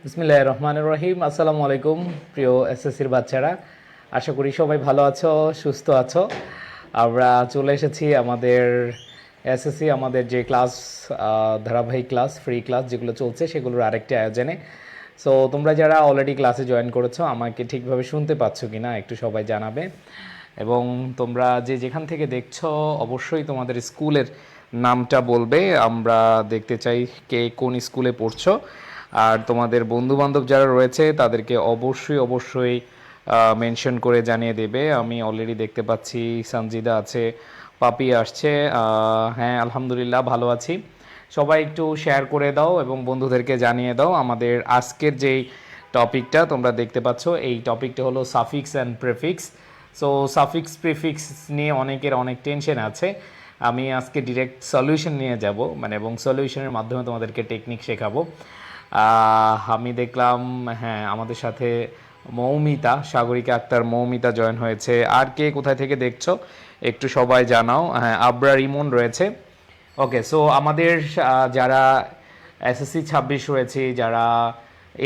বিসমিল্লাহির রহমানির রহিম। আসসালামু আলাইকুম প্রিয় এসএসসির বাচ্চারা, আশা করি সবাই ভালো আছো, সুস্থ আছো। আমরা চলে এসেছি আমাদের এসএসসি আমাদের যে ক্লাস, ধারাবাহিক ক্লাস, ফ্রি ক্লাস যেগুলো চলছে সেগুলোর আরেকটি আয়োজনে। সো তোমরা যারা অলরেডি ক্লাসে জয়েন করেছো আমাকে ঠিকভাবে শুনতে পাচ্ছ কি না একটু সবাই জানাবে। এবং তোমরা যে যেখান থেকে দেখছো অবশ্যই তোমাদের স্কুলের নামটা বলবে, আমরা দেখতে চাই কে কোন স্কুলে পড়ছো। আর তোমাদের বন্ধু বান্ধব যারা রয়েছে তাদেরকে অবশ্যই অবশ্যই মেনশন করে জানিয়ে দেবে। আমি অলরেডি দেখতে পাচ্ছি সঞ্জিদা আছে, পাপি আসছে। হ্যাঁ আলহামদুলিল্লাহ ভালো আছি। সবাই একটু শেয়ার করে দাও এবং বন্ধুদেরকে জানিয়ে দাও। আমাদের আজকের যেই টপিকটা তোমরা দেখতে পাচ্ছ, এই টপিকটা হলো suffix and prefix. So suffix prefix নিয়ে অনেকের অনেক টেনশন আছে। আমি আজকে ডিরেক্ট সলিউশন নিয়ে যাব, এবং সলিউশনের মাধ্যমে তোমাদেরকে টেকনিক শেখাবো। আমি দেখলাম হ্যাঁ আমাদের সাথে মৌমিতা, সাগরিকা আক্তার মৌমিতা জয়েন হয়েছে। আর কে কোথায় থেকে দেখছো একটু সবাই জানাও। হ্যাঁ আবরার ইমন রয়েছে। ওকে, সো আমাদের যারা এসএসসি 26 রয়েছে, যারা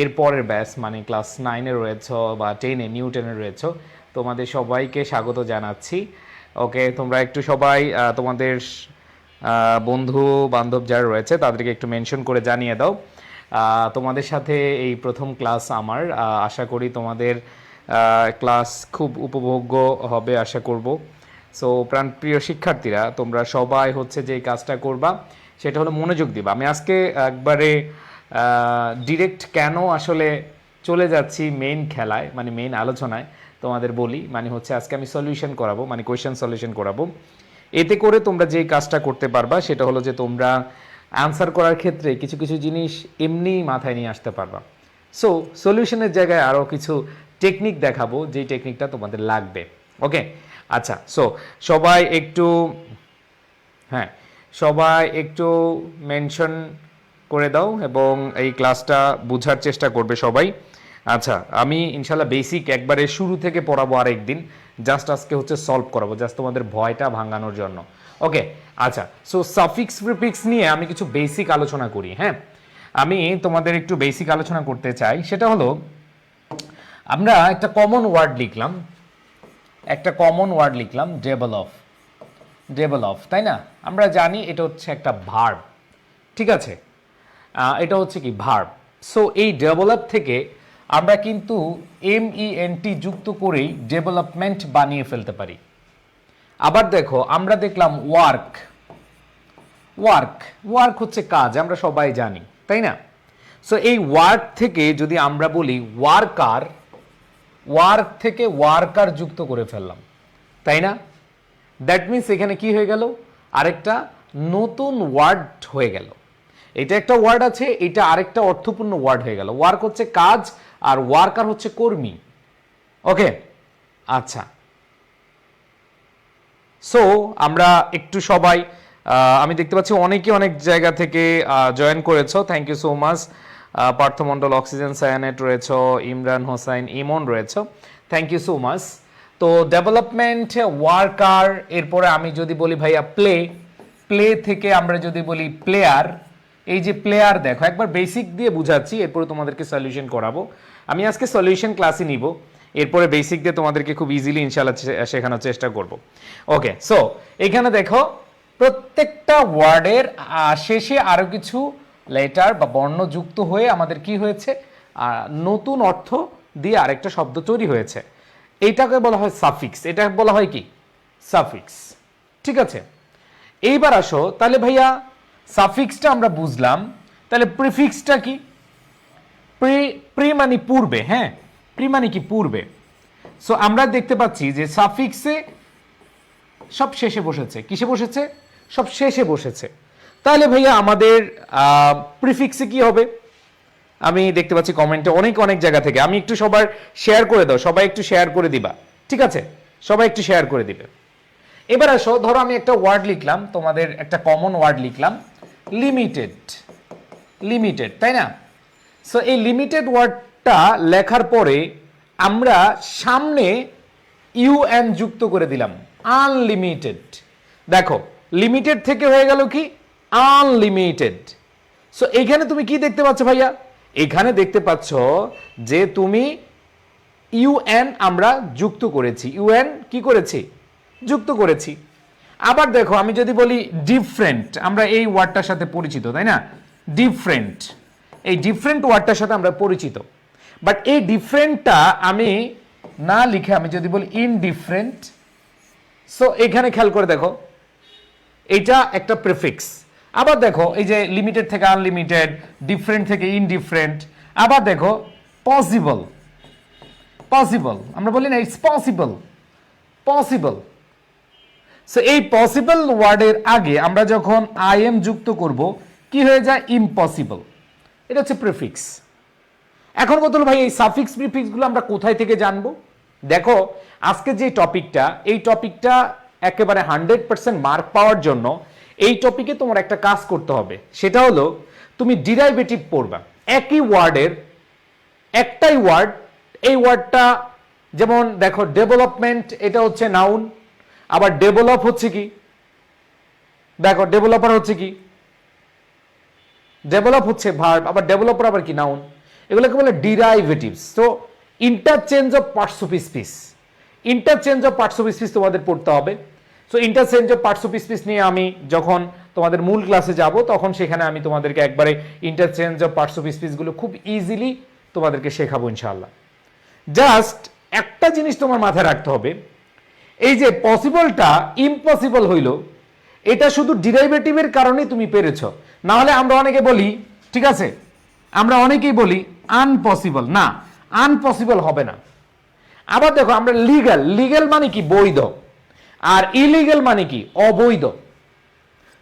এর পরের ব্যাচ মানে ক্লাস 9-এ রয়েছো বা 10-এ নিউ 10-এ রয়েছো, তোমাদের সবাইকে স্বাগত জানাচ্ছি। ওকে, তোমরা একটু সবাই তোমাদের বন্ধু বান্ধব যারা রয়েছে তাদেরকে একটু মেনশন করে জানিয়ে দাও। তোমাদের সাথে এই প্রথম ক্লাস আমার, আশা করি তোমাদের ক্লাস খুব উপভোগ্য হবে আশা করব। সো প্রাণপ্রিয় শিক্ষার্থীরা, তোমরা সবাই হচ্ছে যে কাজটা করবা সেটা হলো মনোযোগ দিবা। আমি আজকে একবারে ডিরেক্ট কেন আসলে চলে যাচ্ছি মেইন খেলায়, মানে মেইন আলোচনায় তোমাদের বলি, মানে হচ্ছে আজকে আমি সলিউশন করাবো, মানে কোয়েশ্চেন সলিউশন করাবো। এতে করে তোমরা যে কাজটা করতে পারবা সেটা হলো যে তোমরা অ্যান্সার করার ক্ষেত্রে কিছু কিছু জিনিস এমনিই মাথায় নিয়ে আসতে পারবা। সো সলিউশনের জায়গায় আরও কিছু টেকনিক দেখাবো, যেই টেকনিকটা তোমাদের লাগবে। ওকে, আচ্ছা, সো সবাই একটু, হ্যাঁ সবাই একটু মেনশন করে দাও এবং এই ক্লাসটা বোঝার চেষ্টা করবে সবাই। আচ্ছা, আমি ইনশাল্লাহ বেসিক একবারে শুরু থেকে পড়াবো আরেকদিন, জাস্ট আজকে হচ্ছে সলভ করাবো, জাস্ট তোমাদের ভয়টা ভাঙানোর জন্য। ওকে, আচ্ছা, সো সাফিক্স প্রিফিক্স নিয়ে আমি কিছু বেসিক আলোচনা করি। হ্যাঁ, আমি তোমাদের একটু বেসিক আলোচনা করতে চাই। সেটা হলো আমরা একটা কমন ওয়ার্ড লিখলাম, ডেভেলপ। তাই না? আমরা জানি এটা হচ্ছে একটা ভার্ব, ঠিক আছে? এটা হচ্ছে কি ভার্ব। সো এই ডেভেলপ থেকে আমরা কিন্তু MENT যুক্ত করেই ডেভেলপমেন্ট বানিয়ে ফেলতে পারি। আবার দেখো, আমরা দেখলাম ওয়ার্ক। ওয়ার্ক হচ্ছে কাজ, আমরা সবাই জানি, তাই না? সো এই ওয়ার্ক থেকে যদি আমরা বলি ওয়ার্কার, ওয়ার্ক থেকে ওয়ার্কার যুক্ত করে ফেললাম, তাই না? দ্যাট মিনস এখানে কি হয়ে গেল, আরেকটা নতুন ওয়ার্ড হয়ে গেল। এটা একটা ওয়ার্ড আছে, এটা আরেকটা অর্থপূর্ণ ওয়ার্ড হয়ে গেল। ওয়ার্ক হচ্ছে কাজ আর ওয়ার্কার হচ্ছে কর্মী। ওকে, আচ্ছা, সো আমরা একটু সবাই, আমি দেখতে পাচ্ছি অনেকে অনেক জায়গা থেকে জয়েন করেছো, thank you so much. Partha Mondal, oxygen cyanate রয়েছে, ইমরান হোসাইন, ইমন রয়েছে, থ্যাংক ইউ সো মাচ। তো ডেভেলপমেন্ট, ওয়ার্কার, এরপরে আমি যদি বলি ভাইয়া প্লে থেকে আমরা যদি বলি প্লেয়ার, এই যে প্লেয়ার দেখো একবার বেসিক দিয়ে বুঝাচ্ছি, এরপরে তোমাদেরকে সলিউশন করাবো। আমি আজকে সলিউশন ক্লাসই নিব, এরপরে বেসিক দিয়ে তোমাদেরকে খুব ইজিলি ইনশাআল্লাহ শেখানোর চেষ্টা করব। ওকে, সো এখানে দেখো প্রত্যেকটা ওয়ার্ডের শেষে আরো কিছু লেটার বা বর্ণ যুক্ত হয়ে আমাদের কি হয়েছে, নতুন অর্থ দিয়ে আরেকটা শব্দ তৈরি হয়েছে। এইটাকে বলা হয় সাফিক্স, এটা বলা হয় কি সাফিক্স, ঠিক আছে? এইবার আসো, তাহলে ভাইয়া সাফিক্সটা আমরা বুঝলাম, তাহলে প্রিফিক্সটা কি? প্রি মানে পূর্বে, হ্যাঁ, প্রি মানে কি পূর্বে। সো আমরা দেখতে পাচ্ছি যে সাফিক্সে সব শেষে বসেছে। কিসে বসেছে? সব শেষে বসেছে। তাহলে ভাইয়া আমাদের প্রিফিক্সে কি হবে? আমি দেখতে পাচ্ছি কমেন্টে অনেক অনেক জায়গা থেকে, আমি একটু সবার শেয়ার করে দাও, সবাই একটু শেয়ার করে দিবা, ঠিক আছে? সবাই একটু শেয়ার করে দিবে। এবার আসো, ধরো আমি একটা ওয়ার্ড লিখলাম, তোমাদের একটা কমন ওয়ার্ড লিখলাম, লিমিটেড, তাই না? সো এই লিমিটেড ওয়ার্ডটা লেখার পরে আমরা সামনে UN যুক্ত করে দিলাম, আনলিমিটেড। দেখো লিমিটেড থেকে হয়ে গেল কি আনলিমিটেড। সো এইখানে তুমি কি দেখতে পাচ্ছ ভাইয়া? এখানে দেখতে পাচ্ছ যে তুমি ইউএন আমরা যুক্ত করেছি, ইউএন কি করেছি, যুক্ত করেছি। আবার দেখো আমি যদি বলি ডিফারেন্ট, আমরা এই ওয়ার্ডটার সাথে পরিচিত, তাই না? ডিফারেন্ট, এই ডিফারেন্ট ওয়ার্ডটার সাথে আমরা পরিচিত, বাট এই ডিফারেন্টটা আমি না লিখে আমি যদি বলি ইনডিফারেন্ট, সো এখানে খেয়াল করে দেখো এটা একটা প্রিফিক্স। আবার দেখো এই যে লিমিটেড থেকে আনলিমিটেড, ডিফারেন্ট থেকে ইনডিফারেন্ট। আবার দেখো পসিবল, পসিবল আমরা বলি না ইটস পসিবল, পসিবল। সো এই পসিবল ওয়ার্ডের আগে আমরা যখন আই এম যুক্ত করব কি হয়ে যায়, ইম্পসিবল। এটা হচ্ছে প্রিফিক্স। এখন কত হলো ভাই এই সাফিক্স প্রিফিক্সগুলো আমরা কোথায় থেকে জানবো? দেখো আজকে যে টপিকটা, এই টপিকটা একেবারে 100% মার্ক পাওয়ার জন্য এই টপিকে তোমার একটা কাজ করতে হবে, সেটা হলো তুমি ডিরাইভেটিভ পড়বা। একই ওয়ার্ডের একটাই ওয়ার্ড, এই ওয়ার্ডটা যেমন দেখো ডেভেলপমেন্ট, এটা হচ্ছে নাউন, আবার ডেভেলপ হচ্ছে কি, দেখো ডেভেলপার হচ্ছে কি, ডেভেলপ হচ্ছে ভার্ব, আবার ডেভেলপার আবার কি নাউন, এগুলোকে বলে ডিরাইভেটিভস। তো interchange of parts of speech, interchange of parts of speech তোমাদের পড়তে হবে। So interchange of parts of speech নিয়ে আমি যখন তোমাদের মূল ক্লাসে যাব তখন সেখানে আমি তোমাদেরকে একবারে ইন্টারচেঞ্জ অফ পার্টস অফ স্পিচগুলো খুব ইজিলি তোমাদেরকে শেখাবো ইনশাআল্লাহ। জাস্ট একটা জিনিস তোমার মাথায় রাখতে হবে, এই যে পসিবলটা ইম্পসিবল হইল, এটা শুধু ডিরাইভেটিভের কারণেই তুমি পেরেছো, না হলে আমরা অনেকে বলি, ঠিক আছে, আমরা অনেকেই বলি আনপসিবল, না আনপসিবল হবে না। আবার দেখো আমরা লিগ্যাল, লিগ্যাল মানে কি বৈধ, আর ইলিগ্যাল মানে কি অবৈধ।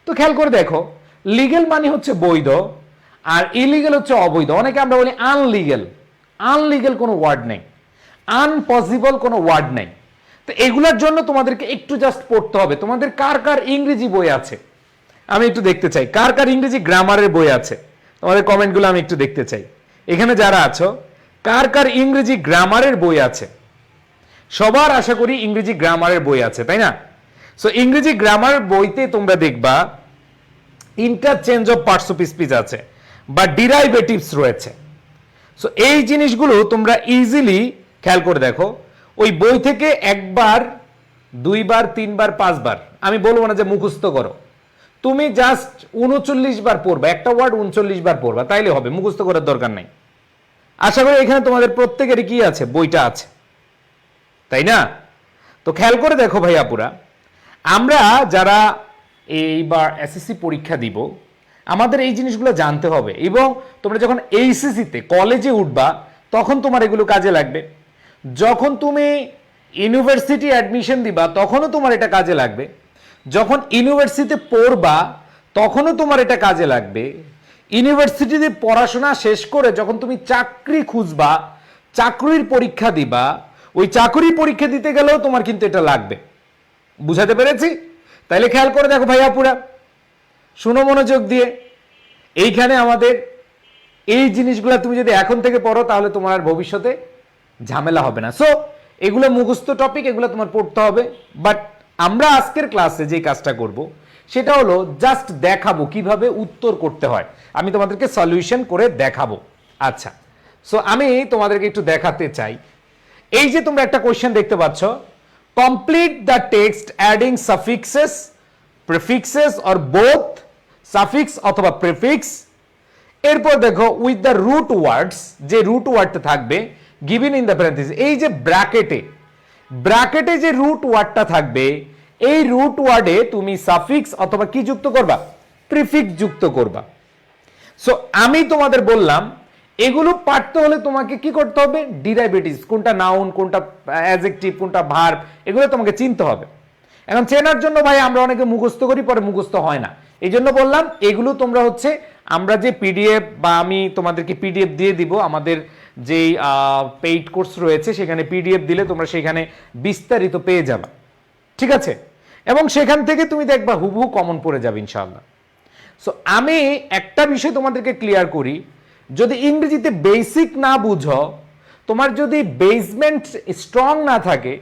তো খেয়াল করে দেখো লিগ্যাল মানে হচ্ছে বৈধ আর ইলিগ্যাল হচ্ছে অবৈধ। অনেকে আমরা বলি আনলিগ্যাল, আনলিগ্যাল কোনো ওয়ার্ড নেই, আনপসিবল কোনো ওয়ার্ড নেই। তো এগুলোর জন্য তোমাদেরকে একটু জাস্ট পড়তে হবে। তোমাদের কার কার ইংরেজি বই আছে আমি একটু দেখতে চাই, কার কার ইংরেজি গ্রামারের বই আছে, তোমাদের কমেন্টগুলো আমি একটু দেখতে চাই। এখানে যারা আছো কার কার ইংরেজি গ্রামারের বই আছে? সবার আশা করি ইংরেজি গ্রামারের বই আছে, তাই না? সো ইংরেজি গ্রামার বইতে তোমরা দেখবা interchange of parts of speech আছে বা ডিরাইভেটিভস রয়েছে। সো এই জিনিসগুলো তোমরা ইজিলি খেয়াল করে দেখো, ওই বই থেকে একবার, দুইবার, তিনবার, পাঁচবার, আমি বলবো না যে মুখস্থ করো, তুমি জাস্ট 39 বার পড়বা, একটা ওয়ার্ড 39 বার পড়বা, তাইলে হবে, মুখস্থ করার দরকার নাই। আশা করি এখানে তোমাদের প্রত্যেকেরই কি আছে, বইটা আছে, তাই না? তো খেয়াল করে দেখো ভাইয়াপুরা, আমরা যারা এইবার এসএসসি পরীক্ষা দিব আমাদের এই জিনিসগুলো জানতে হবে, এবং তোমরা যখন এইচএসসিতে কলেজে উঠবা তখন তোমার এগুলো কাজে লাগবে। যখন তুমি ইউনিভার্সিটি অ্যাডমিশন দিবা তখনও তোমার এটা কাজে লাগবে। যখন ইউনিভার্সিটিতে পড়বা তখনও তোমার এটা কাজে লাগবে। ইউনিভার্সিটিতে পড়াশোনা শেষ করে যখন তুমি চাকরি খুঁজবা, চাকরির পরীক্ষা দিবা, ওই চাকরির পরীক্ষা দিতে গেলেও তোমার কিন্তু এটা লাগবে। বুঝাতে পেরেছি? তাইলে খেয়াল করে দেখো ভাইয়াপুরা, শুনো মনোযোগ দিয়ে, এইখানে আমাদের এই জিনিসগুলো তুমি যদি এখন থেকে পড়ো তাহলে তোমার আর ভবিষ্যতে ঝামেলা হবে না। সো এগুলো মুখস্থ টপিক, এগুলো তোমার পড়তে হবে। বাট আমরা আজকের ক্লাসে যে কাজটা করব সেটা হলো জাস্ট দেখাবো কিভাবে উত্তর করতে হয়, আমি তোমাদেরকে সলিউশন করে দেখাবো। আচ্ছা, সো আমি তোমাদেরকে একটু দেখাতে চাই। এই যে তোমরা একটা কোশ্চেন দেখতে পাচ্ছ, complete the text adding suffixes, prefixes or both, suffix অথবা প্রিফিক্স। এরপর দেখো উইথ দ্য রুট ওয়ার্ডস, যে রুট ওয়ার্ডটা থাকবে গিভেন ইন দ্য প্যারেন্থেসিস, এই যে ব্র্যাকেটে, ব্র্যাকেটে যে রুট ওয়ার্ডটা থাকবে এই রুট ওয়ার্ডে তুমি সাফিক্স অথবা কি যুক্ত করবা, প্রিফিক্স যুক্ত করবা। সো আমি তোমাদের বললাম এগুলো পারতে হলে তোমাকে কি করতে হবে, ডিরাইভেটিভস, কোনটা নাউন, কোনটা অ্যাডজেক্টিভ, কোনটা ভার্ব, এগুলো তোমাকে চিনতে হবে। এখন চেনার জন্য ভাই আমরা অনেকে মুখস্থ করি, পরে মুখস্থ হয় না, এই জন্য বললাম এগুলো তোমরা হচ্ছে আমরা যে পিডিএফ বা আমি তোমাদেরকে পিডিএফ দিয়ে দিব, আমাদের যেই পেইড কোর্স রয়েছে সেখানে পিডিএফ দিলে তোমরা সেখানে বিস্তারিত পেয়ে যাবে, ঠিক আছে? এবং সেখান থেকে তুমি দেখবা হুবহু কমন পড়ে যাবে ইনশাআল্লাহ। সো আমি একটা বিষয় তোমাদেরকে ক্লিয়ার করি, যদি ইংরেজিতে বেসিক না বুঝো, তোমার যদি বেসমেন্ট স্ট্রং না থাকে,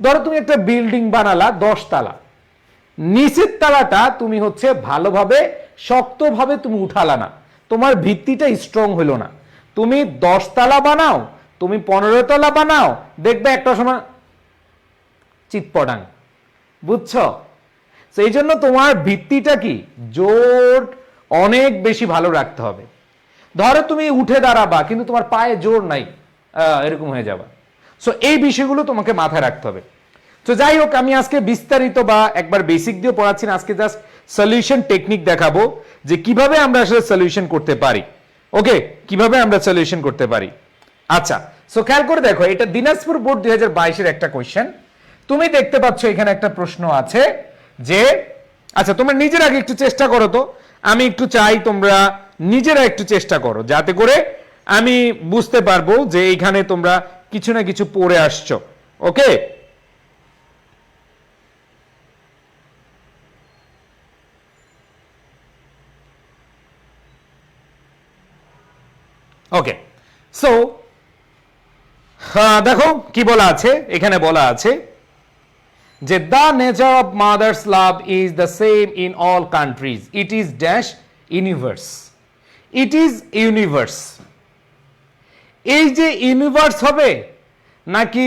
ধরো তুমি একটা বিল্ডিং বানালা 10 তলা, নিচের তলাটা তুমি হচ্ছে ভালোভাবে শক্তভাবে তুমি উঠালা না, তোমার ভিত্তিটা স্ট্রং হইল না। তুমি 10 তলা বানাও, তুমি 15 তলা বানাও, দেখবে একটা সময় চিৎপটাং। বুঝছো? সেই জন্য তোমার ভিত্তিটা কি জোর অনেক বেশি ভালো রাখতে হবে। ধরো তুমি উঠে দাঁড়াবা কিন্তু তোমার পায়ে জোর নাই, এরকম হয়ে যাবা। সো এই বিষয়গুলো তোমাকে মাথায় রাখতে হবে। তো যাই হোক, আমি আজকে বিস্তারিত বা একবার বেসিক দিয়ে পড়াচ্ছি না, আজকে জাস্ট সলিউশন টেকনিক দেখাবো যে কিভাবে আমরা আসলে সলিউশন করতে পারি। ওকে, কিভাবে আমরা সলিউশন করতে পারি। আচ্ছা, সো খেয়াল করে দেখো, এটা দিনাজপুর বোর্ড 2022-এর একটা কোয়েশ্চেন। তুমি দেখতে পাচ্ছ এখানে একটা প্রশ্ন আছে যে, আচ্ছা তোমরা নিজের আগে একটু চেষ্টা করো তো, আমি একটু চাই তোমরা নিজেরা একটু চেষ্টা করো, যাতে করে আমি বুঝতে পারবো যে এইখানে তোমরা কিছু না কিছু পড়ে আসছো। ওকে, ওকে। সো দেখো কি বলা আছে, এখানে বলা আছে যে the nature of mother's love is the same in all countries, it is dash universe, it is universe. এই যে ইউনিভার্স হবে নাকি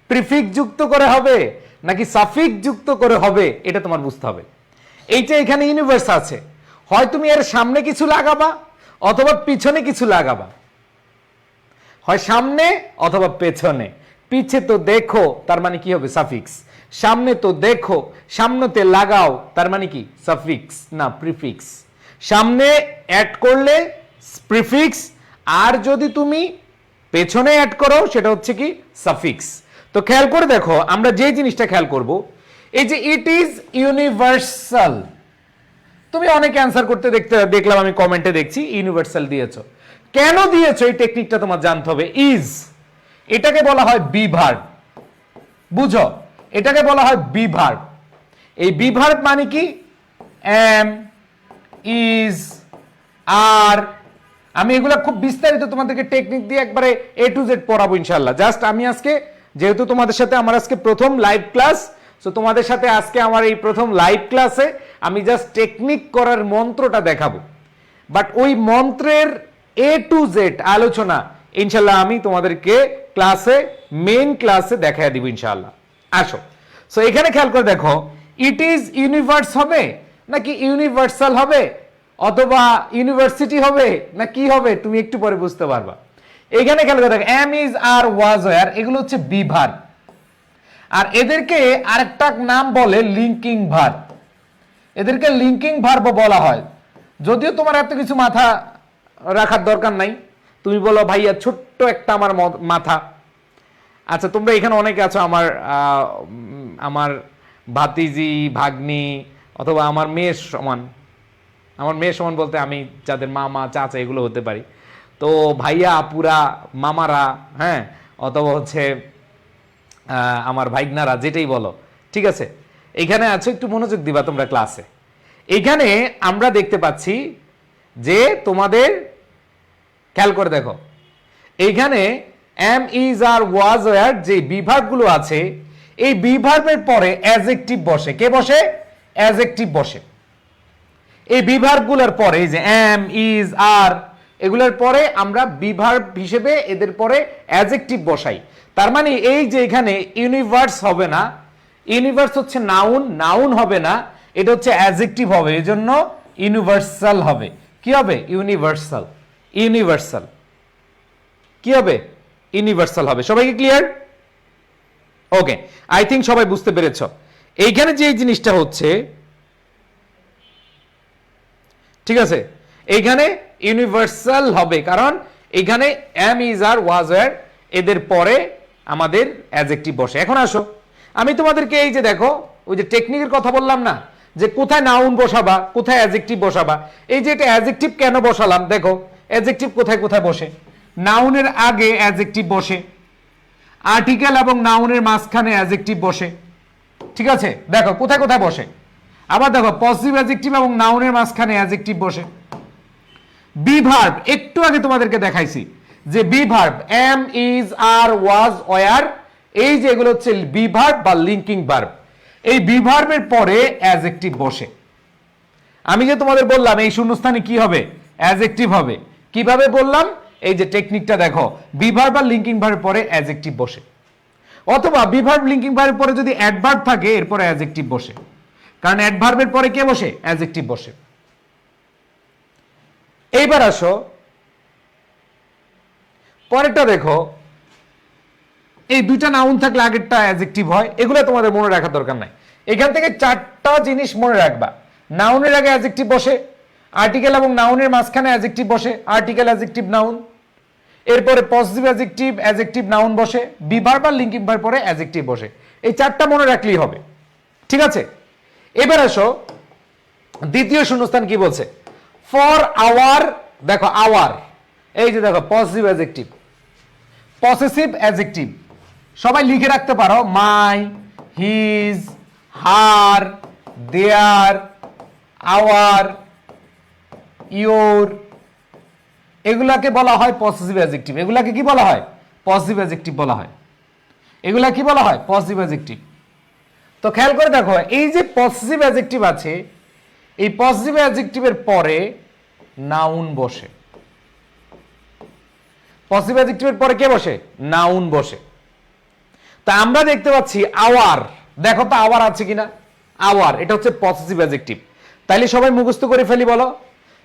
প্রিফিক্স যুক্ত করে হবে নাকি সাফিক্স যুক্ত করে হবে, এটা তোমার বুঝতে হবে। এইটা এখানে ইউনিভার্স আছে, হয় তুমি এর সামনে কিছু লাগাবা অথবা পিছনে কিছু লাগাবা, হয় সামনে অথবা পেছনে। পিছে তো দেখো তার মানে কি হবে সাফিক্স, সামনে তো দেখো সামনেতে লাগাও তার মানে কি সাফিক্স না প্রিফিক্স। সামনে অ্যাড করলে প্রিফিক্স, আর যদি তুমি পেছনে অ্যাড করো সেটা হচ্ছে কি সাফিক্স। তো খেয়াল করে দেখো, আমরা যে জিনিসটা খেয়াল করব, এই যে ইট ইজ ইউনিভার্সাল, তুমি অনেকে অ্যান্সার করতে দেখলাম, আমি কমেন্টে দেখছি ইউনিভার্সাল দিয়েছো। কেন দিয়েছো এই টেকনিকটা তোমার জানতে হবে। ইজ, এটাকে বলা হয় বি ভার্ব, বুঝো, এটাকে বলা হয় বি ভার্ব। এই বি ভার্ব মানে কি এম, ইজ, আর। আমি এগুলা খুব বিস্তারিত তোমাদেরকে টেকনিক দিয়ে একবারে এ টু জেড পড়াবো ইনশাআল্লাহ। জাস্ট আমি আজকে যেহেতু তোমাদের সাথে আমার আজকে প্রথম লাইভ ক্লাস, সো তোমাদের সাথে আজকে আমার এই প্রথম লাইভ ক্লাসে আমি জাস্ট টেকনিক করার মন্ত্রটা দেখাবো, বাট ওই মন্ত্রের এ টু জেড আলোচনা ইনশাআল্লাহ আমি তোমাদেরকে ক্লাসে, মেইন ক্লাসে দেখায় দিব ইনশাআল্লাহ। আসো, সো এখানে খেয়াল করে দেখো, ইট ইজ ইউনিভার্স হবে নাকি ইউনিভার্সাল হবে অথবা ইউনিভার্সিটি হবে না কি হবে, তুমি একটু পরে বুঝতে পারবা। এখানে খেয়াল করে দেখো, am, is, are, was, were, এগুলো হচ্ছে বি ভার্ব, আর এদেরকে আরেকটা নাম বলে লিঙ্কিং ভার্ব। এদেরকে লিঙ্কিং ভার্ব বলা হয়। যদিও তোমার এত কিছু মাথা রাখার দরকার নাই, তুমি বলো ভাইয়া ছোট্ট একটা আমার মাথা। আচ্ছা, তোমরা এখানে অনেকে আছো আমার আমার ভাতিজি, ভাগ্নি অথবা আমার মেয়ের সমান। আমার মেয়ের সমান বলতে আমি যাদের মামা, চাচা এগুলো হতে পারি। তো ভাইয়া, আপুরা, মামারা, হ্যাঁ, অথবা হচ্ছে আমার ভাইগনারা, যেটাই বলো, ঠিক আছে। এখানে আছো, একটু মনোযোগ দিবা তোমরা ক্লাসে। এখানে আমরা দেখতে পাচ্ছি যে তোমাদের খেয়াল করে দেখো, এইখানে am, is, are, was, were যে বিভাগগুলো আছে, এই বিভাগের পরে অ্যাডজেক্টিভ বসে। কে বসে? অ্যাডজেক্টিভ বসে। এই বিভাগগুলোর পরে যে এম, ইজ, আর, এগুলোর পরে আমরা বিভার্ব হিসেবে এদের পরে অ্যাডজেক্টিভ বসাই। তার মানে এই যে এখানে ইউনিভার্স হবে না, ইউনিভার্স হচ্ছে নাউন, নাউন হবে না, এটা হচ্ছে অ্যাডজেক্টিভ হবে, এজন্য ইউনিভার্সাল হবে। কি হবে? ইউনিভার্সাল। ইউনিভার্সাল কি হবে? ইউনিভার্সাল হবে। সবাইকে ক্লিয়ার? ওকে, আই থিঙ্ক সবাই বুঝতে পেরেছ। এইখানে যে জিনিসটা হচ্ছে, ঠিক আছে, এইখানে ইউনিভার্সাল হবে, কারণ এখানে am, is, are, was, were এদের পরে আমাদের অ্যাডজেক্টিভ বসে। এখন আসো, আমি তোমাদেরকে এই যে দেখো, ওই যে টেকনিকের কথা বললাম না, যে কোথায় নাউন বসাবা, কোথায় অ্যাডজেক্টিভ বসাবা। এই যে এটা অ্যাডজেক্টিভ কেন বসালাম, দেখো অ্যাডজেক্টিভ কোথায় কোথায় বসে। নাউনের আগে অ্যাডজেক্টিভ বসে, আর্টিকেল এবং নাউনের মাঝখানে অ্যাডজেক্টিভ বসে, ঠিক আছে। দেখো কোথায় কোথায় বসে। আবার দেখো পজিটিভ অ্যাডজেক্টিভ এবং নাউনের মাঝখানে অ্যাডজেক্টিভ বসে। বি ভার্ব একটু আগে তোমাদেরকে দেখাইছি যে be verb am, is, are, was, were, এই যে এগুলো হচ্ছে বি ভার্ব বা লিঙ্কিং ভার্ব। এই বি ভার্বের পরে অ্যাডজেক্টিভ বসে। আমি যে তোমাদের বললাম এই শূন্যস্থানে কি হবে? অ্যাডজেক্টিভ হবে। কিভাবে বললাম, এই যে টেকনিকটা দেখো, বিভার্ব আর লিঙ্কিং ভার্বের পরে অ্যাডজেক্টিভ বসে, অথবা বিভার্ব লিঙ্কিং ভার্বের পরে যদি অ্যাডভার্ব থাকে এরপরে অ্যাডজেক্টিভ বসে, কারণ অ্যাডভার্বের পরে কে বসে? অ্যাডজেক্টিভ বসে। এইবার আসো পরেরটা দেখো, এই দুইটা নাউন থাকলে আগেরটা অ্যাডজেক্টিভ হয়, এগুলো তোমাদের মনে রাখার দরকার নাই। এখান থেকে চারটা জিনিস মনে রাখবা। নাউনের আগে অ্যাডজেক্টিভ বসে, আর্টিকেল এবং নাউনের মাঝখানে অ্যাডজেক্টিভ বসে, আর্টিকেল অ্যাডজেক্টিভ নাউন, এরপরে পজিটিভ অ্যাডজেক্টিভ অ্যাডজেক্টিভ নাউন বসে, বিভার্ব আর লিঙ্কিং ভার্ব পরে অ্যাডজেক্টিভ বসে। এই চারটা মনে রাখলেই হবে, ঠিক আছে? এবার আসো দ্বিতীয় শূন্যস্থান কি বলছে, ফর আওয়ার। দেখো আওয়ার, এই যে দেখো পজিটিভ অ্যাডজেক্টিভ, পসেসিভ অ্যাডজেক্টিভ, সবাই লিখে রাখতে পারো, my, his, her, their, our, your, এগুলাকে বলা হয় পসেসিভ অ্যাডজেক্টিভ। এগুলাকে কি বলা হয়? পজিটিভ অ্যাডজেক্টিভ বলা হয়। এগুলা কি বলা হয়? Positive adjective. তো খেয়াল করে দেখো, এই যে পজিটিভ অ্যাডজেক্টিভ আছে, এই পজিটিভ অ্যাডজেক্টিভের পরে নাউন বসে। পজিটিভ অ্যাডজেক্টিভের পরে কে বসে? নাউন বসে। তা আমরা দেখতে পাচ্ছি আওয়ার, দেখো তো আওয়ার আছে কিনা? আওয়ার, এটা হচ্ছে পজিটিভ অ্যাডজেক্টিভ। তাইলে সবাই মুখস্থ করে ফেলি, বলো,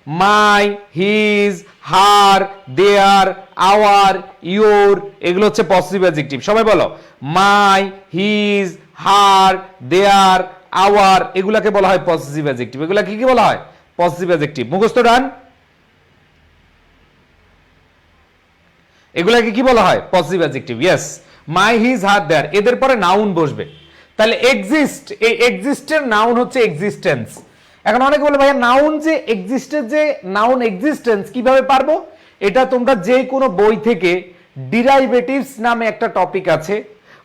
my, his, her, their, our, your, এগুলো হচ্ছে পজিটিভ অ্যাডজেক্টিভ। সবাই বলো, my, his, her, their, hour, এগুলাকে বলা হয় পজিটিভ অ্যাডজেক্টিভ। এগুলা কি কি বলা হয়? Positive adjective. মুখস্থ ডান। এগুলাকে কি বলা হয়? Positive adjective. ইয়েস, মাই, হিজ, হার, দেয়ার, এদের পরে নাউন বসবে। তাহলে এক্সিস্ট, এই এক্সিস্টের নাউন হচ্ছে এক্সিস্টেন্স। এখন অনেকে বলে ভাইয়া নাউন যে এক্সিস্টের যে নাউন এক্সিস্টেন্স কিভাবে পারবো? এটা তোমরা যে কোনো বই থেকে ডিরাইভেটিভস নামে একটা টপিক আছে,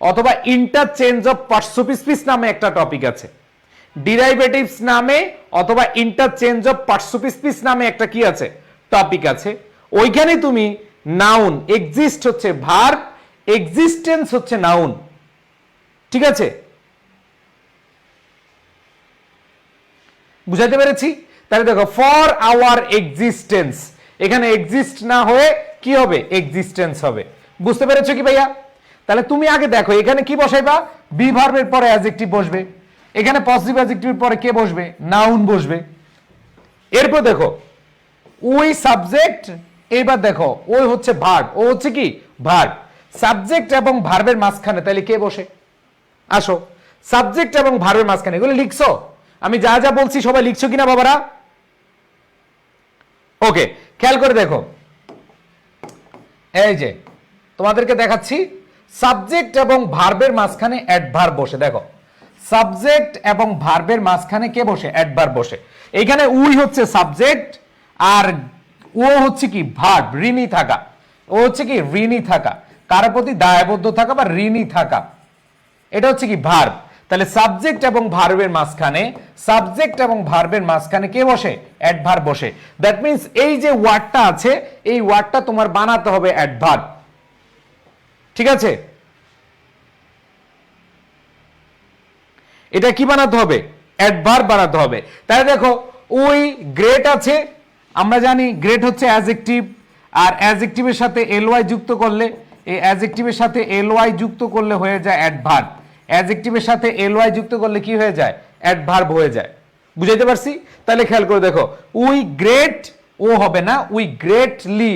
অথবা ইন্টারচেঞ্জ অফ পার্টসিপিস নামে একটা টপিক আছে। ডিরাইভেটিভস নামে অথবা ইন্টারচেঞ্জ অফ পার্টসিপিস নামে একটা কি আছে? টপিক আছে। ওইখানে তুমি নাউন, এক্সিস্ট হচ্ছে ভার্ব, এক্সিস্টেন্স হচ্ছে নাউন, ঠিক আছে? বুঝাইতে পেরেছি? তাহলে দেখো, ফর আওয়ার এক্সিস্টেন্স, এখানে এক্সিস্ট না হয়ে কি হবে? এক্সিস্টেন্স হবে। বুঝতে পেরেছো কি ভাইয়া? তাহলে তুমি আগে দেখো এখানে কি বসাইবা? বি ভার্বের পরে অ্যাডজেক্টিভ বসবে, এখানে পজিটিভ অ্যাডজেক্টিভের পরে কে বসবে? নাউন বসবে। এরপর দেখো ওই সাবজেক্ট, এবার দেখো ওই হচ্ছে ভার্ব, ও হচ্ছে কি? ভার্ব। সাবজেক্ট এবং ভার্বের মাঝখানে তাহলে কে বসে? আসো, সাবজেক্ট এবং ভার্বের মাঝখানে এগুলো লিখছো? আমি যা যা বলছি সবাই লিখছো কিনা বাবারা? ওকে, খেয়াল করে দেখো, এই যে তোমাদেরকে দেখাচ্ছি, সাবজেক্ট এবং ভার্বের মাঝখানে অ্যাডভার্ব বসে। দেখো, সাবজেক্ট এবং ভার্বের মাঝখানে কে বসে? অ্যাডভার্ব বসে। এখানে উই হচ্ছে সাবজেক্ট, আর ও হচ্ছে কি? ভার্ব, ঋণী থাকা। ও হচ্ছে কি? ঋণী থাকা, কারো প্রতি দায়বদ্ধ থাকা বা ঋণী থাকা, এটা হচ্ছে কি? ভার্ব। তাহলে সাবজেক্ট এবং ভার্বের মাঝখানে, সাবজেক্ট এবং ভার্বের মাঝখানে কে বসে? অ্যাডভার্ব বসে। দ্যাট মিন্স এই যে ওয়ার্ডটা আছে, এই ওয়ার্ডটা তোমার বানাতে হবে অ্যাডভার্ব, ঠিক আছে? এটা কি বানাতে হবে? অ্যাডভার্ব বানাতে হবে। তাহলে দেখো, ওই গ্রেট আছে, আমরা জানি গ্রেট হচ্ছে অ্যাডজেক্টিভ, আর অ্যাডজেক্টিভের সাথে এলওয়াই যুক্ত করলে, এই অ্যাডজেক্টিভের সাথে এলওয়াই যুক্ত করলে হয়ে যায় অ্যাডভার্ব। অ্যাডজেক্টিভের সাথে এলওয়াই যুক্ত করলে কি হয়ে যায়? অ্যাডভার্ব হয়ে যায়। বুঝাইতে পারছি? তাহলে খেয়াল করে দেখো, উই গ্রেট, ও হবে না, উই গ্রেটলি,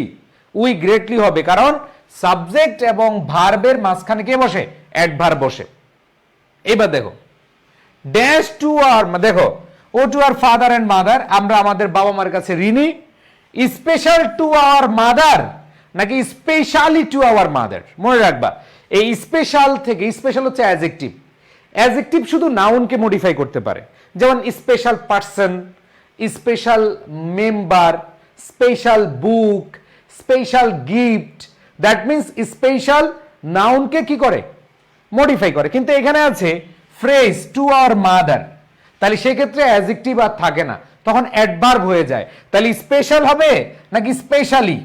উই গ্রেটলি হবে, কারণ সাবজেক্ট এবং ভার্বের মাঝখানে কে বসে? অ্যাডভার্ব বসে। এবার দেখো, ড্যাশ টু আর, দেখো, ও to our father and mother, আমরা আমাদের বাবা মার কাছে ঋণী। স্পেশাল টু আওয়ার মাদার নাকি স্পেশালি টু আওয়ার মাদার? মনে রাখবা, এই স্পেশাল থেকে, স্পেশাল হচ্ছে অ্যাডজেক্টিভ, অ্যাডজেক্টিভ শুধু নাউনকে মডিফাই করতে পারে, যেমন special person, special member, special book, special gift. That means special নাউনকে কি করে? মডিফাই করে। কিন্তু এখানে আছে ফ্রেজ টু আওয়ার মাদার, তাহলে সেক্ষেত্রে অ্যাডজেক্টিভ আর থাকে না, তখন অ্যাডভার্ব হয়ে যায়। তাহলে স্পেশাল হবে নাকি স্পেশালি?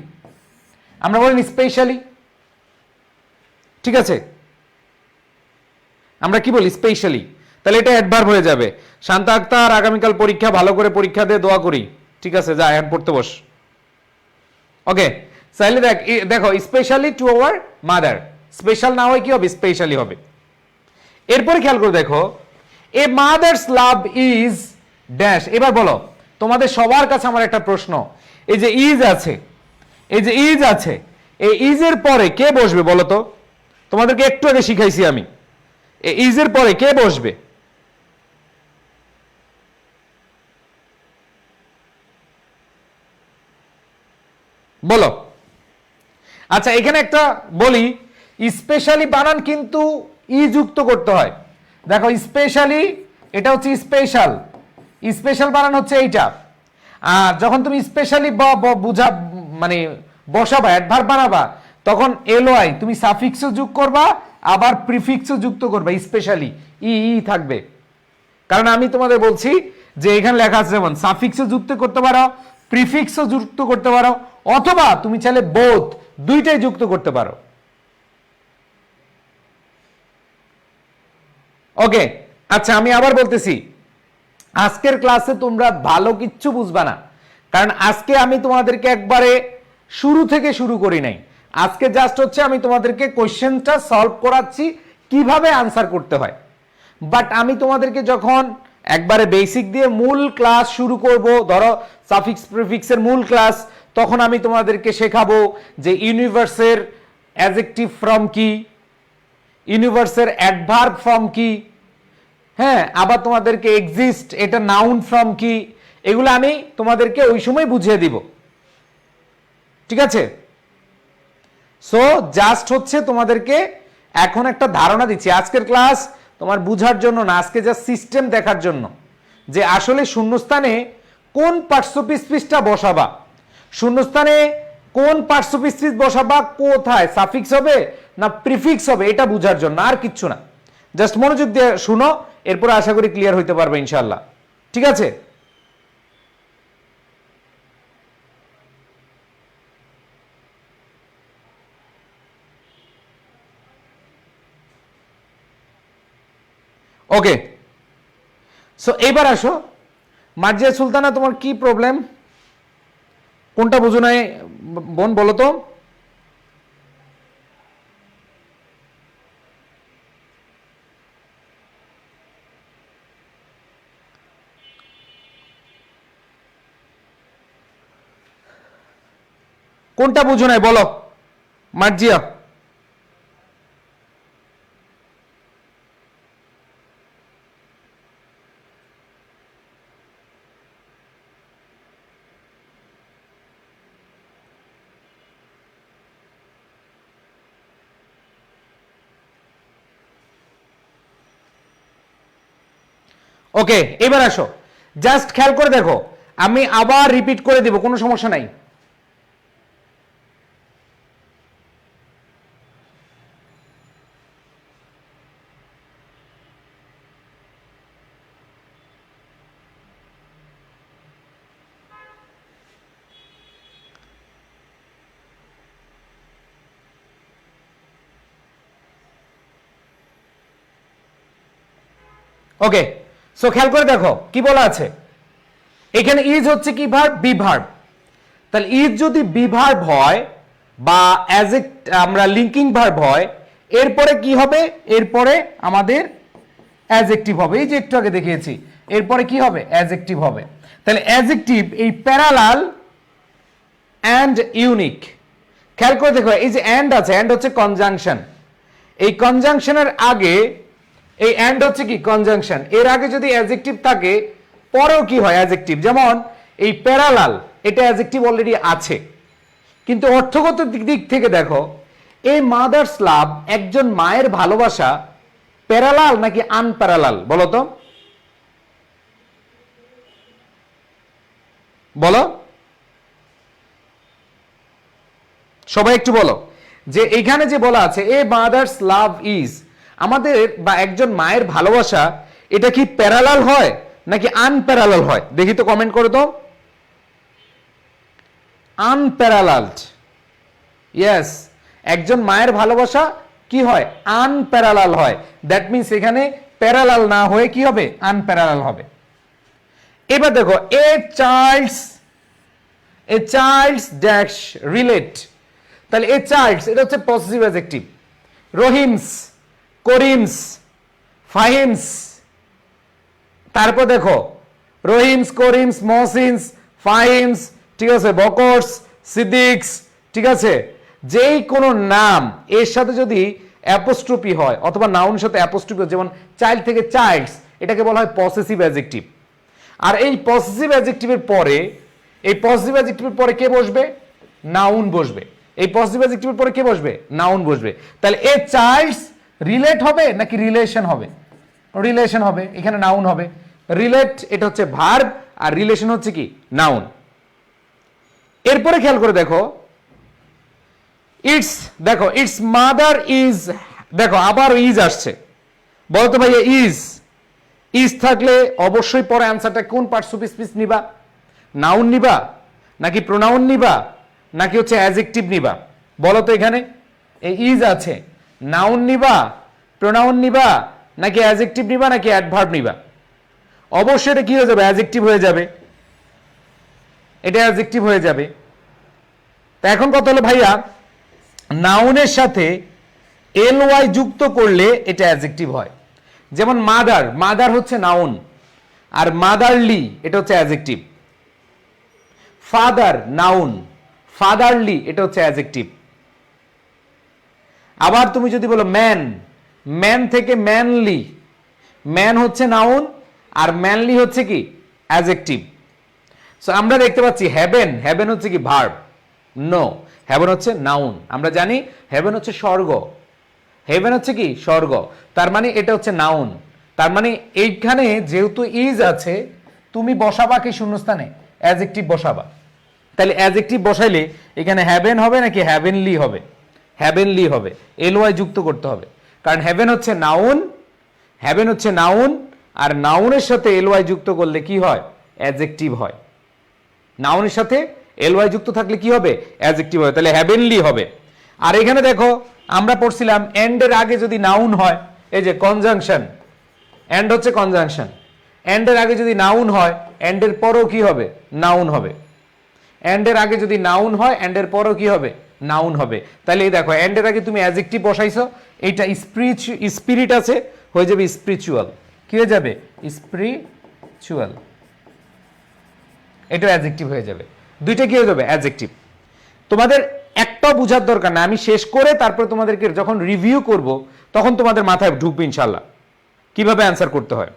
আমরা বলেন স্পেশালি, ঠিক আছে? আমরা কি বলি? স্পেশালি। তাহলে এটা অ্যাডভার্ব হয়ে যাবে। শান্তা আক্তার, আগামীকাল পরীক্ষা, ভালো করে পরীক্ষা দিয়ে দোয়া করি, ঠিক আছে? যা, এখন পড়তে বস। ওকে, তাহলে দেখো specially to our mother, special না হয় কি হবে, স্পেশালি হবে। এরপরে খেয়াল করে দেখো, এ মাদার্স লাভ ইজ ড্যাশ। এবার বলো, তোমাদের সবার কাছে আমার একটা প্রশ্ন, এই যে ইজ আছে, এই যে ইজ আছে, এই ইজের পরে কে বসবে বলো তো? তোমাদেরকে একটু আগে শিখাইছি আমি, এই ইজের পরে কে বসবে? বলো। আচ্ছা, এখানে একটা বলি, স্পেশালি বানান কিন্তু ই যুক্ত করতে হয়। দেখো স্পেশালি, এটা হচ্ছে স্পেশাল, স্পেশাল বানান হচ্ছে এইটা। আর যখন তুমি স্পেশালি বুঝা মানে বসাবা, অ্যাডভার্ব বানাবা, তখন এলওয়াই তুমি সাফিক্সও যোগ করবা, আবার প্রিফিক্সও যুক্ত করবা, স্পেশালি ই ই থাকবে। কারণ আমি তোমাদের বলছি যে এখানে লেখা আছে যেমন সাফিক্সও যুক্ত করতে পারো, প্রিফিক্সও যুক্ত করতে পারো, অথবা তুমি চাইলে বোথ, দুইটাই যুক্ত করতে পারো। ওকে, আচ্ছা আমি আবার বলতেছি, আজকের ক্লাসে তোমরা ভালো কিচ্ছু বুঝবা না, কারণ আজকে আমি তোমাদেরকে একবারে শুরু থেকে শুরু করি নাই। আজকে জাস্ট হচ্ছে আমি তোমাদেরকে কোশ্চেনটা সলভ করাচ্ছি কিভাবে আনসার করতে হয়। বাট আমি তোমাদেরকে যখন একবারে বেসিক দিয়ে মূল ক্লাস শুরু করব, ধরো সাফিক্স প্রিফিক্সের মূল ক্লাস, তখন আমি তোমাদেরকে শেখাবো যে ইউনিভার্সের অ্যাডজেক্টিভ ফর্ম কি, ইউনিভার্সের অ্যাডভার্ব ফর্ম কি, হ্যাঁ, আবার তোমাদেরকে এক্সিস্ট এটা নাউন ফর্ম কি, এগুলো আমি তোমাদেরকে ওই সময় বুঝিয়ে দিব। ঠিক আছে? সো জাস্ট হচ্ছে তোমাদেরকে এখন একটা ধারণা দিচ্ছি, আজকের ক্লাস তোমার বুঝার জন্য না, আজকে জাস্ট সিস্টেম দেখার জন্য যে আসলে শূন্যস্থানে কোন পার্শ্বপিসটা বসাবা, শূন্যস্থানে কোন পার্শ্বপিস বসাবা, কোথায় সাফিক্স হবে না প্রিফিক্স হবে, এটা বুঝার জন্য, আর কিচ্ছু না। জাস্ট মনোযোগ দিয়ে শুনো, এরপর আশা করি ক্লিয়ার হইতে পারবে ইনশাআল্লাহ। ঠিক আছে? ওকে, সো এবার আসো, মার্জিয়া সুলতানা তোমার কি প্রবলেম, কোনটা বুঝো নাই বোন বলো তো? কোনটা বুঝো নাই বলো মার্জিয়া? ওকে, এবার আসো, জাস্ট খেয়াল করে দেখো, আমি আবার রিপিট করে দেব, কোনো সমস্যা নাই। ওকে, সো খেয়াল করে দেখো কি বলা আছে এখানে, ইজ হচ্ছে কি ভার্ব, বি ভার্ব। তাহলে ইজ যদি বি ভার্ব হয় বা আমরা লিঙ্কিং ভার্ব হয়, এরপরে কি হবে, এরপরে আমাদের অ্যাডজেক্টিভ হবে, এই যে একটু আগে দেখিয়েছি, এরপরে কি হবে, অ্যাডজেক্টিভ হবে। তাহলে অ্যাডজেক্টিভ এই প্যারালাল অ্যান্ড ইউনিক। খেয়াল করে দেখো, এই যে অ্যান্ড আছে, অ্যান্ড হচ্ছে কনজাংশন, এই কনজাংশনের আগে এই অ্যান্ড হচ্ছে কি কনজাংশন, এর আগে যদি অ্যাডজেক্টিভ থাকে পরেও কি হয় অ্যাডজেক্টিভ, যেমন এই প্যারালাল, এটা অ্যাডজেক্টিভ অলরেডি আছে, কিন্তু অর্থগত দিক থেকে দেখো, এই মাদার্স লাভ, একজন মায়ের ভালোবাসা প্যারালাল নাকি আনপ্যারালাল বলো তো? বলো সবাই একটু বলো, যে এখানে যে বলা আছে এ মাদার্স লাভ ইজ, আমাদের বা একজন মায়ের ভালোবাসা, এটা কি প্যারালাল হয় নাকি আনপ্যারালাল হয়? দেখি তো, কমেন্ট করো তো। আনপ্যারালালড, ইয়েস, একজন মায়ের ভালোবাসা কি হয়, আনপ্যারালাল হয়। দ্যাট মিন্স এখানে প্যারালাল না হয়ে কি হবে, আনপ্যারালাল হবে। এবার দেখো, a child's, a child's dash relate, তাহলে এ চাইল্ডস এটা হচ্ছে পসেসিভ অ্যাডজেক্টিভ। রহিমস, করিমস, ফাহিমস, তারপর দেখো রহিমস, করিমস, মহসিনস, ফাহিমস, ঠিক আছে, বকরস, সিদ্দিকস, ঠিক আছে, যেই কোনো নাম এর সাথে যদি অ্যাপোস্ট্রোফি হয় অথবা নাউনের সাথে অ্যাপোস্ট্রোফি হয়, যেমন চাইল্ড থেকে চাইল্ডস, এটাকে বলা হয় পসেসিভ অ্যাডজেক্টিভ। আর এই পসেসিভ অ্যাডজেক্টিভের পরে, এই পসেসিভ অ্যাডজেক্টিভের পরে কে বসবে? নাউন বসবে। এই পসেসিভ অ্যাডজেক্টিভের পরে কে বসবে? নাউন বসবে। তাহলে এ চাইল্ডস রিলেট হবে নাকি রিলেশন হবে? রিলেশন হবে, এখানে নাউন হবে। রিলেট এটা হচ্ছে ভার্ব আর রিলেশন হচ্ছে কি? নাউন। এরপরে খেয়াল করে দেখো, ইটস, দেখো ইটস মাদার ইজ, দেখো আবার ইজ আসছে। বলতো ভাইয়া ইজ, ইজ থাকলে অবশ্যই পরে অ্যান্সারটা কোন পার্টস অফ স্পিচ নিবা? নাউন নিবা নাকি প্রোনাউন নিবা নাকি হচ্ছে অ্যাডজেক্টিভ নিবা? বলো তো, এখানে এই ইজ আছে, নাউন নিবা, প্রোনাউন নিবা নাকি অ্যাডজেক্টিভ নিবা নাকি অ্যাডভার্ব নিবা? অবশ্যই এটা কি হয়ে যাবে? অ্যাডজেক্টিভ হয়ে যাবে, এটা অ্যাডজেক্টিভ হয়ে যাবে। তা এখন কথা হলো ভাইয়া, নাউনের সাথে এল ওয়াই যুক্ত করলে এটা অ্যাডজেক্টিভ হয়। যেমন মাদার, মাদার হচ্ছে নাউন, আর মাদারলি এটা হচ্ছে অ্যাডজেক্টিভ। ফাদার নাউন, ফাদারলি এটা হচ্ছে অ্যাডজেক্টিভ। আবার তুমি যদি বলো ম্যান, ম্যান থেকে ম্যানলি, ম্যান হচ্ছে নাউন আর ম্যানলি হচ্ছে কি? অ্যাডজেক্টিভ। সো আমরা দেখতে পাচ্ছি হেভেন, হেভেন হচ্ছে কি? ভার্ব। নো, হেভেন হচ্ছে নাউন। আমরা জানি হেভেন হচ্ছে স্বর্গ, হেভেন হচ্ছে কি? স্বর্গ। তার মানে এটা হচ্ছে নাউন। তার মানে এইখানে যেহেতু ইজ আছে, তুমি বসাবা কি শূন্যস্থানে? অ্যাডজেক্টিভ বসাবা। তাহলে অ্যাডজেক্টিভ বসাইলে এখানে হ্যাভেন হবে নাকি হ্যাভেনলি হবে? হ্যাভেনলি হবে, এল ওয়াই যুক্ত করতে হবে। কারণ হেভেন হচ্ছে নাউন, হেভেন হচ্ছে নাউন, আর নাউনের সাথে এল ওয়াই যুক্ত করলে কি হয়? অ্যাডজেক্টিভ হয়। নাউনের সাথে এল ওয়াই যুক্ত থাকলে কি হবে? অ্যাডজেক্টিভ হয়। তাহলে হ্যাভেনলি হবে। আর এখানে দেখো আমরা পড়ছিলাম এন্ডের আগে যদি নাউন হয়, এই যে কনজাংশন, এন্ড হচ্ছে কনজাংশন, এন্ডের আগে যদি নাউন হয় এন্ডের পরও কি হবে? নাউন হবে। এন্ডের আগে যদি নাউন হয় এন্ডের পরও কি হবে? নাউন হবে। তাহলে এই দেখো এন্ডের আগে তুমি অ্যাডজেক্টিভ বসাইছো, এইটা স্পিরিট আছে, হয়ে যাবে স্পিরিচুয়াল। কি হয়ে যাবে? স্পিরিচুয়াল। এটা অ্যাডজেক্টিভ হয়ে যাবে। দুইটা কি হয়ে যাবে? অ্যাডজেক্টিভ। তোমাদের একটাও বোঝার দরকার না, আমি শেষ করে তারপরে তোমাদেরকে যখন রিভিউ করব তখন তোমাদের মাথায় ঢুকবে ইনশাল্লাহ কিভাবে অ্যান্সার করতে হয়।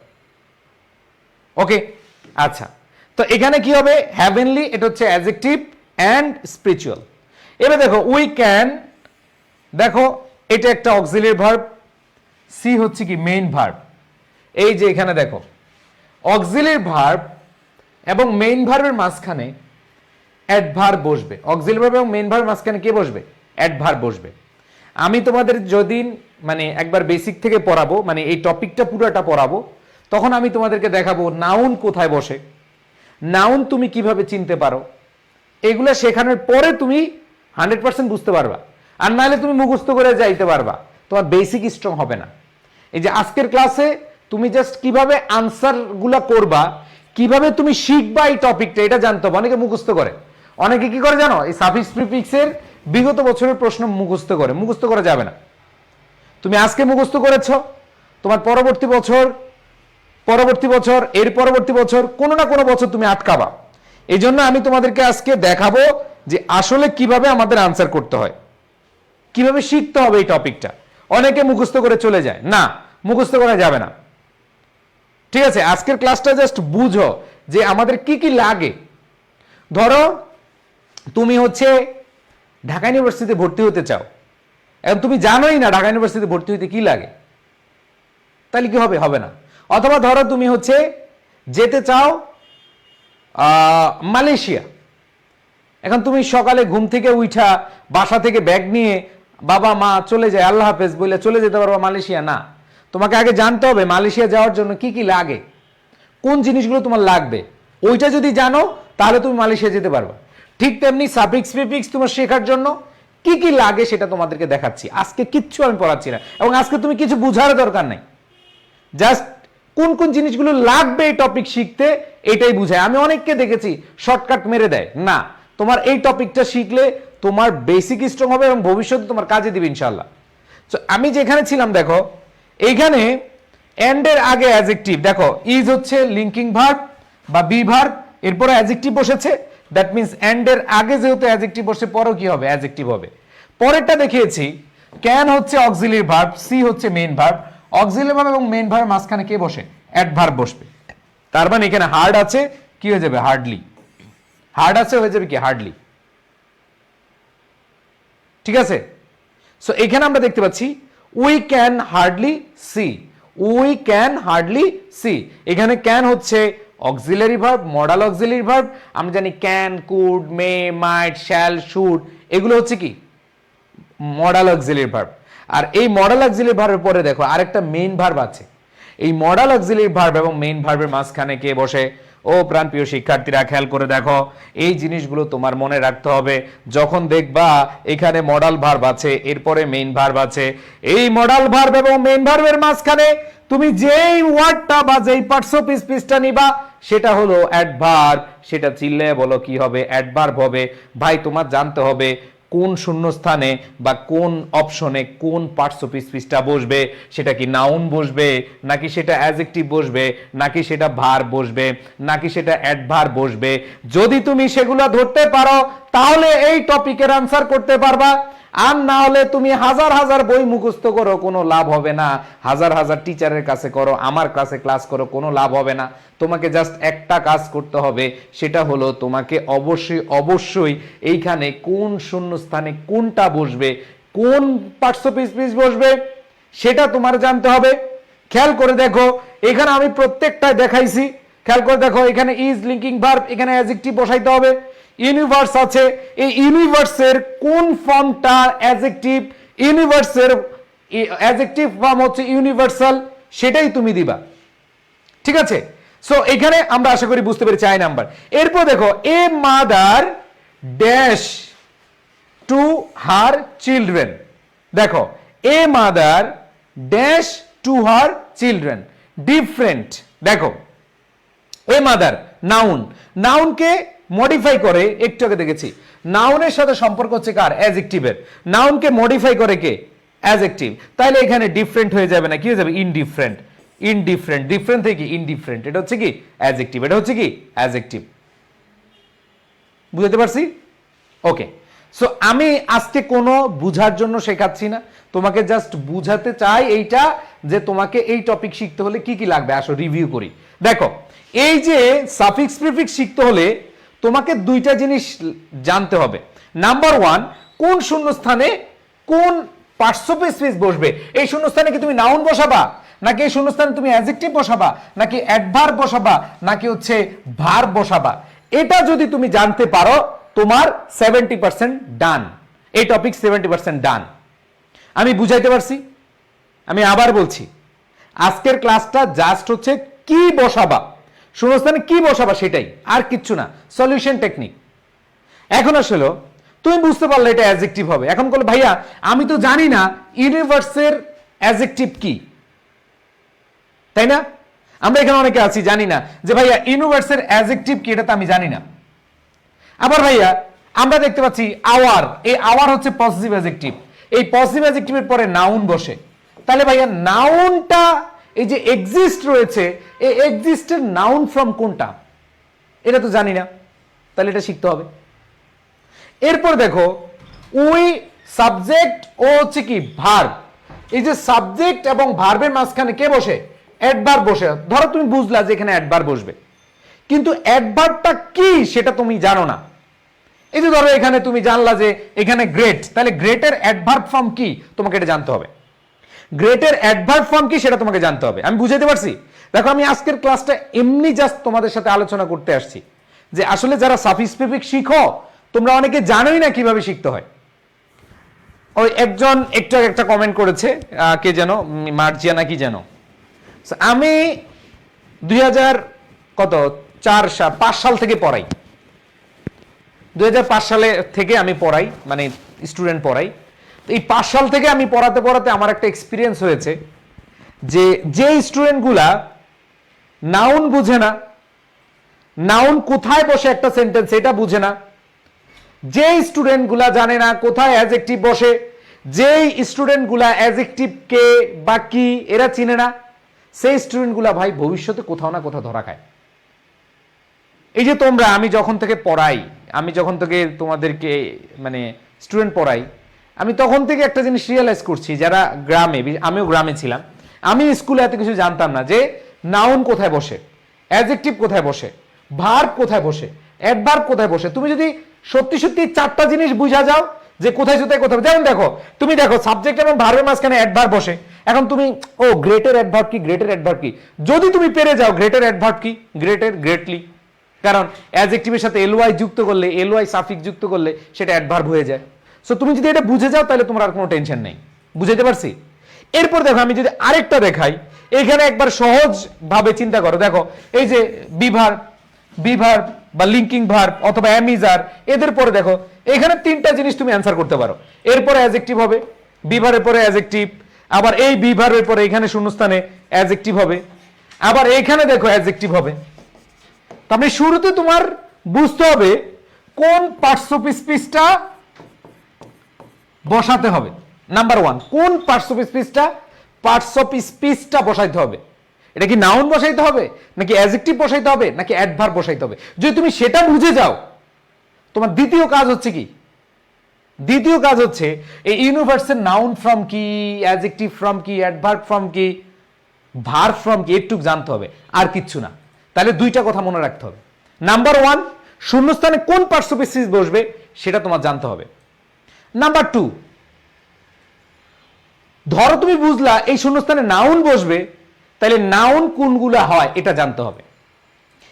ওকে, আচ্ছা। তো এখানে কি হবে? হ্যাভেনলি এটা হচ্ছে অ্যাডজেক্টিভ অ্যান্ড স্পিরিচুয়াল। এবার দেখো উই ক্যান, দেখো এটা একটা অক্সিলিয়ারি ভার্ব, সি হচ্ছে কি? Main verb. এই যে এখানে দেখো অক্সিলিয়ারি ভার্ব এবং মেইন ভার্বের মাঝখানে অ্যাডভার্ব বসবে। অক্সিলারি ভার্ব এবং মেইন ভার্বের মাঝখানে কে বসবে? অ্যাডভার্ব বসবে। আমি তোমাদের যদি মানে একবার বেসিক থেকে পড়াবো, মানে এই টপিকটা পুরোটা পড়াবো, তখন আমি তোমাদেরকে দেখাবো নাউন কোথায় বসে, নাউন তুমি কিভাবে চিনতে পারো, এগুলো শেখানোর পরে তুমি 100% বুঝতে পারবা। আর নাহলে তুমি মুখস্থ করে যাইতে পারবা, তোমার বেসিক স্ট্রং হবে না। এই যে আজকের ক্লাসে তুমি জাস্ট কিভাবে আনসারগুলো করবা, কিভাবে তুমি শিখবা এই টপিকটা, এটা জানতে হবে। অনেকে মুখস্থ করে, অনেকে কি করে জানো? এই সাফিক্স প্রিফিক্সের বিগত বছরের প্রশ্ন মুখস্থ করে, মুখস্থ করা যাবে না। তুমি আজকে মুখস্থ করেছো, তোমার পরবর্তী বছর, এর পরবর্তী বছর, কোনো না কোনো বছর তুমি আটকাবা। এই জন্য আমি তোমাদেরকে আজকে দেখাবো যে আসলে কিভাবে আমাদের আনসার করতে হয়, কিভাবে শিখতে হবে এই টপিকটা। অনেকে মুখস্থ করে চলে যায়, না, মুখস্থ করা যাবে না। ঠিক আছে, আজকের ক্লাসটা জাস্ট বুঝো যে আমাদের কি কি লাগে। ধরো তুমি হচ্ছে ঢাকা ইউনিভার্সিটিতে ভর্তি হতে চাও, এখন তুমি জানোই না ঢাকা ইউনিভার্সিটিতে ভর্তি হতে কি লাগে, তাহলে কি হবে? হবে না। অথবা ধরো তুমি হচ্ছে যেতে চাও মালয়েশিয়া, এখন তুমি সকালে ঘুম থেকে উঠা বাসা থেকে ব্যাগ নিয়ে বাবা মা চলে যায়, আল্লাহ হাফেজ বলে চলে যেতে পারবা মালয়েশিয়া? না, তোমাকে আগে জানতে হবে মালয়েশিয়া যাওয়ার জন্য কি কি লাগে, কোন জিনিসগুলো তোমার লাগবে। ওইটা যদি জানো তাহলে তুমি মালয়েশিয়া যেতে পারবা। ঠিক তেমনি সাফিক্স প্রিফিক্স তোমার শেখার জন্য কি কি লাগে সেটা তোমাদেরকে দেখাচ্ছি। আজকে কিচ্ছু আমি পড়াচ্ছি না, এবং আজকে তুমি কিছু বুঝার দরকার নাই, জাস্ট কোন কোন জিনিসগুলো লাগবে এই টপিক শিখতে এটাই বুঝায়। আমি অনেককে দেখেছি শর্টকাট মেরে দেয়, না, তোমার এই টপিকটা শিখলে তোমার বেসিক স্ট্রং হবে এবং ভবিষ্যতে তোমার কাজে দিবে ইনশাআল্লাহ। তো আমি যেখানে ছিলাম দেখো এইখানে এন্ড এর আগে অ্যাডজেক্টিভ, দেখো ইজ হচ্ছে লিঙ্কিং ভার্ব বা বি ভার্ব, এরপরে অ্যাডজেক্টিভ বসেছে, দ্যাট মিন্স এন্ড এর আগে যেহেতু অ্যাডজেক্টিভ বসে পরেও কি হবে, অ্যাডজেক্টিভ হবে। পরেরটা দেখিয়েছি ক্যান হচ্ছে অক্সিলিয়ারি ভার্ব, সি হচ্ছে মেইন ভার্ব, অক্সিলিয়ারি ভার্ব এবং মেইন ভার্বের মাঝখানে কে বসে, অ্যাডভার্ব বসবে। তার মানে এখানে হার্ড আছে, কি হয়ে যাবে, হার্ডলি। হার্ড আছে হয়ে যাবে কি, হার্ডলি। ঠিক আছে, সো এখানে আমরা দেখতে পাচ্ছি we can hardly see, we can hardly see. এখানে ক্যান হচ্ছে auxiliary verb, modal auxiliary verb. আমরা জানি can, could, may, might, shall, should, এগুলো হচ্ছে কি মডাল অক্সিলারি ভার্ব। আর এই মডাল অক্সিলারি ভার্বের পরে দেখো আরেকটা মেইন ভার্ব আছে। এই মডাল অক্সিলারি ভার্ব এবং মেইন ভার্বের মাঝখানে কে বসে? ও প্রাণপ্রিয় শিক্ষার্থীরা খেয়াল করে দেখো, এই জিনিসগুলো তোমার মনে রাখতে হবে। যখন দেখবা এখানে মডাল ভার্ব আছে, এরপরে মেইন ভার্ব আছে, এই মডাল ভার্ব এবং মেইন ভার্বের মাঝখানে তুমি যেই ওয়ার্ডটা বা যেই পার্টস অফ স্পিচটা নিবা সেটা হলো অ্যাডভার্ব। সেটা চিল্লে বলো কি হবে, অ্যাডভার্ব হবে। ভাই তোমার জানতে হবে কোন শূন্যস্থানে বা কোন অপশনে কোন পার্টস অফ স্পিচটা বসবে। সেটা কি নাউন বসবে, নাকি সেটা অ্যাডজেক্টিভ বসবে, নাকি সেটা ভার্ব বসবে, নাকি সেটা অ্যাডভার্ব বসবে। যদি তুমি সেগুলো ধরতে পারো তাহলে এই টপিকের আনসার করতে পারবা। আর না হলে তুমি হাজার হাজার বই মুখস্থ করো, কোনো লাভ হবে না। হাজার হাজার টিচারের কাছে করো, আমার কাছে ক্লাস করো, কোনো লাভ হবে না। তোমাকে জাস্ট একটা কাজ করতে হবে, সেটা হলো তোমাকে অবশ্যই অবশ্যই এইখানে কোন শূন্যস্থানে কোনটা বসবে, কোন পার্টস অফ স্পিচ বসবে সেটা তোমার জানতে হবে। খেয়াল করে দেখো এখানে আমি প্রত্যেকটাই দেখাইছি। খেয়াল করে দেখো এখানে ইজ লিঙ্কিং ভার্ব, এখানে অ্যাডজেক্টিভ বসাইতে হবে। ইউনিভার্স আছে, এই ইউনিভার্সের কোন ফর্মটা অ্যাডজেক্টিভ, ইউনিভার্সের অ্যাডজেক্টিভ ফর্ম হচ্ছে ইউনিভার্সাল, সেটাই তুমি দিবা। ঠিক আছে, সো এখানে আমরা আশা করি বুঝতে পেরেছি। 8 নাম্বার। এরপর দেখো a mother dash to her children. দেখো a mother dash to her children, different. দেখো এ মাদার নাউন, নাউনকে মডিফাই করে, একটু আগে দেখেছি নাউনের সাথে সম্পর্ক হচ্ছে কার, অ্যাডজেক্টিভের। নাউনকে মডিফাই করে কে, অ্যাডজেক্টিভ। তাহলে এখানে ডিফারেন্ট হয়ে যাবে না, কি হয়ে যাবে, ইনডিফারেন্ট। ইনডিফারেন্ট, ডিফারেন্ট থেকে কি ইনডিফারেন্ট, এটা হচ্ছে কি অ্যাডজেক্টিভ, এটা হচ্ছে কি অ্যাডজেক্টিভ। বুঝতে পারছি? ওকে, সো আমি আজকে কোনো বুঝার জন্য শেখাচ্ছি না, তোমাকে জাস্ট বুঝাতে চাই এইটা যে তোমাকে এই টপিক শিখতে হলে কি কি লাগবে। আসো রিভিউ করি। দেখো এই যে সাফিক্স প্রিফিক্স শিখতে হলে তোমাকে দুইটা জিনিস জানতে হবে। নাম্বার 1, কোন শূন্যস্থানে কোন পার্টস অফ স্পিচ বসবে। এই শূন্যস্থানে কি তুমি নাউন বসাবা, নাকি এই শূন্যস্থানে তুমি অ্যাডজেক্টিভ বসাবা, নাকি অ্যাডভার্ব বসাবা, নাকি হচ্ছে ভার্ব বসাবা। এটা যদি তুমি জানতে পারো তোমার 70% ডান, এই টপিক 70% ডান। আমি বুঝাইতে পারছি? আমি আবার বলছি, আজকের ক্লাসটা জাস্ট হচ্ছে কি বসাবা, শূন্যস্থানে কি বসাবা সেটাই, আর কিচ্ছু না। Solution technique. এখন আসলে তুমি বুঝতে পারলে এটা অ্যাডজেক্টিভ হবে। এখন বলো ভাইয়া আমি তো জানি না ইউনিভার্সের অ্যাডজেক্টিভ কি, তাই না? আমরা এখানে অনেকে আছি জানি না যে ভাইয়া ইউনিভার্সের অ্যাডজেক্টিভ কি, এটা তো আমি জানি না। আবার ভাইয়া আমরা দেখতে পাচ্ছি আওয়ার, এই আওয়ার হচ্ছে পজিটিভ অ্যাডজেক্টিভ, এই পজিটিভ অ্যাডজেক্টিভের পরে নাউন বসে। তাহলে ভাইয়া নাউনটা এই যে এক্সিস্ট রয়েছে, এই এক্সিস্টের নাউন ফ্রম কোনটা, এটা তো জানি না, তাহলে এটা শিখতে হবে। এরপর দেখো উই সাবজেক্ট ও হচ্ছে কি ভার্ব, এই যে সাবজেক্ট এবং ভার্বের মাঝখানে কে বসে, অ্যাডভার্ব বসে। ধরো তুমি বুঝলা যে এখানে অ্যাডভার্ব বসবে, কিন্তু অ্যাডভার্বটা কি সেটা তুমি জানো না। এই যে ধরো এখানে তুমি জানলা যে এখানে গ্রেট, তাহলে গ্রেটের অ্যাডভার্ব ফর্ম কি তোমাকে এটা জানতে হবে। গ্রেটের অ্যাডভার্ব ফর্ম কি সেটা তোমাকে জানতে হবে। আমি বুঝাতে পারছি? দেখো আমি আজকের ক্লাসটা এমনি জাস্ট তোমাদের সাথে আলোচনা করতে আসছি যে আসলে যারা সাফিক্স প্রিফিক্স শিখো তোমরা অনেকে জানোই না কিভাবে শিখতে হয়। ওই একজন একটু একটা কমেন্ট করেছে, কে যেন, মার্জিয়া নাকি যেন, আমি 2005 সাল থেকে পড়াই, 2005 সালে থেকে আমি পড়াই, মানে স্টুডেন্ট পড়াই। এই 5 সাল থেকে আমি পড়াতে পড়াতে আমার একটা এক্সপিরিয়েন্স হয়েছে যে স্টুডেন্টগুলা নাউন বুঝে না, নাউন কোথায় বসে একটা সেন্টেন্স এটা বুঝে না, যেই স্টুডেন্টগুলা জানে না কোথায় অ্যাডজেক্টিভ বসে, যেই স্টুডেন্টগুলা অ্যাডজেক্টিভ কে বা কি এরা চিনে না, সেই স্টুডেন্টগুলা ভাই ভবিষ্যতে কোথাও না কোথাও ধরা খায়। এই যে তোমরা, আমি যখন থেকে পড়াই, আমি যখন থেকে তোমাদেরকে মানে স্টুডেন্ট পড়াই, আমি তখন থেকে একটা জিনিস রিয়েলাইজ করছি, যারা গ্রামে, আমিও গ্রামে ছিলাম, আমি স্কুলে এত কিছু জানতাম না যে নাউন কোথায় বসে, অ্যাডজেক্টিভ কোথায় বসে, ভার্ব কোথায় বসে, অ্যাডভার্ব কোথায় বসে। তুমি যদি সত্যি সত্যি চারটা জিনিস বুঝা যাও যে কোথায় কোথায় কোথায়, যেমন দেখো, তুমি দেখো সাবজেক্ট এবং ভার্বের মাঝখানে অ্যাডভার্ব বসে, এখন তুমি ও গ্রেটের অ্যাডভার্ব কি, গ্রেটের অ্যাডভার্ব কি, যদি তুমি পেরে যাও গ্রেটের অ্যাডভার্ব কি, গ্রেটের, গ্রেটলি, কারণ অ্যাডজেক্টিভের সাথে এলওয়াই যুক্ত করলে, এলওয়াই সাফিক্স যুক্ত করলে সেটা অ্যাডভার্ব হয়ে যায়। সো তুমি যদি এটা বুঝে যাও তাহলে তোমার আর কোনো টেনশন নেই। বুঝাইতে পারছি? এরপর দেখো, আমি যদি আরেকটা দেখাই, এখানে একবার সহজ ভাবে চিন্তা করো। দেখো এই যে বিভার্ব, বিভার্ব বা লিঙ্কিং ভার্ব অথবা অ্যামিজার, এদের পরে দেখো এখানে তিনটা জিনিস তুমি অ্যান্সার করতে পারো। এরপরে অ্যাডজেক্টিভ হবে, বিভার্বের পরে অ্যাডজেক্টিভ, আবার এই বিভার্বের পরে এখানে শূন্যস্থানে অ্যাডজেক্টিভ হবে, আবার এখানে দেখো অ্যাডজেক্টিভ হবে। তাহলে শুরুতে তোমার বুঝতে হবে কোন পার্টস অফ স্পিচটা বসাতে হবে। নাম্বার ওয়ান, কোন পার্টস অফ স্পিচটা বসাইতে হবে। এটা কি নাউন বসাইতে হবে, নাকি অ্যাডজেক্টিভ বসাইতে হবে, নাকি অ্যাডভার্ব বসাইতে হবে। যদি তুমি সেটা বুঝে যাও, তোমার দ্বিতীয় কাজ হচ্ছে কি, দ্বিতীয় কাজ হচ্ছে এই ইউনিভার্সের নাউন ফ্রম কি, অ্যাডজেক্টিভ ফ্রম কি, অ্যাডভার্ব ফ্রম কি, ভার্ব ফ্রম কি, একটু জানতে হবে, আর কিচ্ছু না। তাহলে দুইটা কথা মনে রাখতে হবে। নাম্বার ওয়ান, শূন্যস্থানে কোন পার্টস অফ স্পিচ বসবে সেটা তোমার জানতে হবে। নাম্বার টু, ধরো তুমি বুঝলা এই শূন্যস্থানে নাউন বসবে, তাহলে নাউন কোনগুলা হয় এটা জানতে হবে।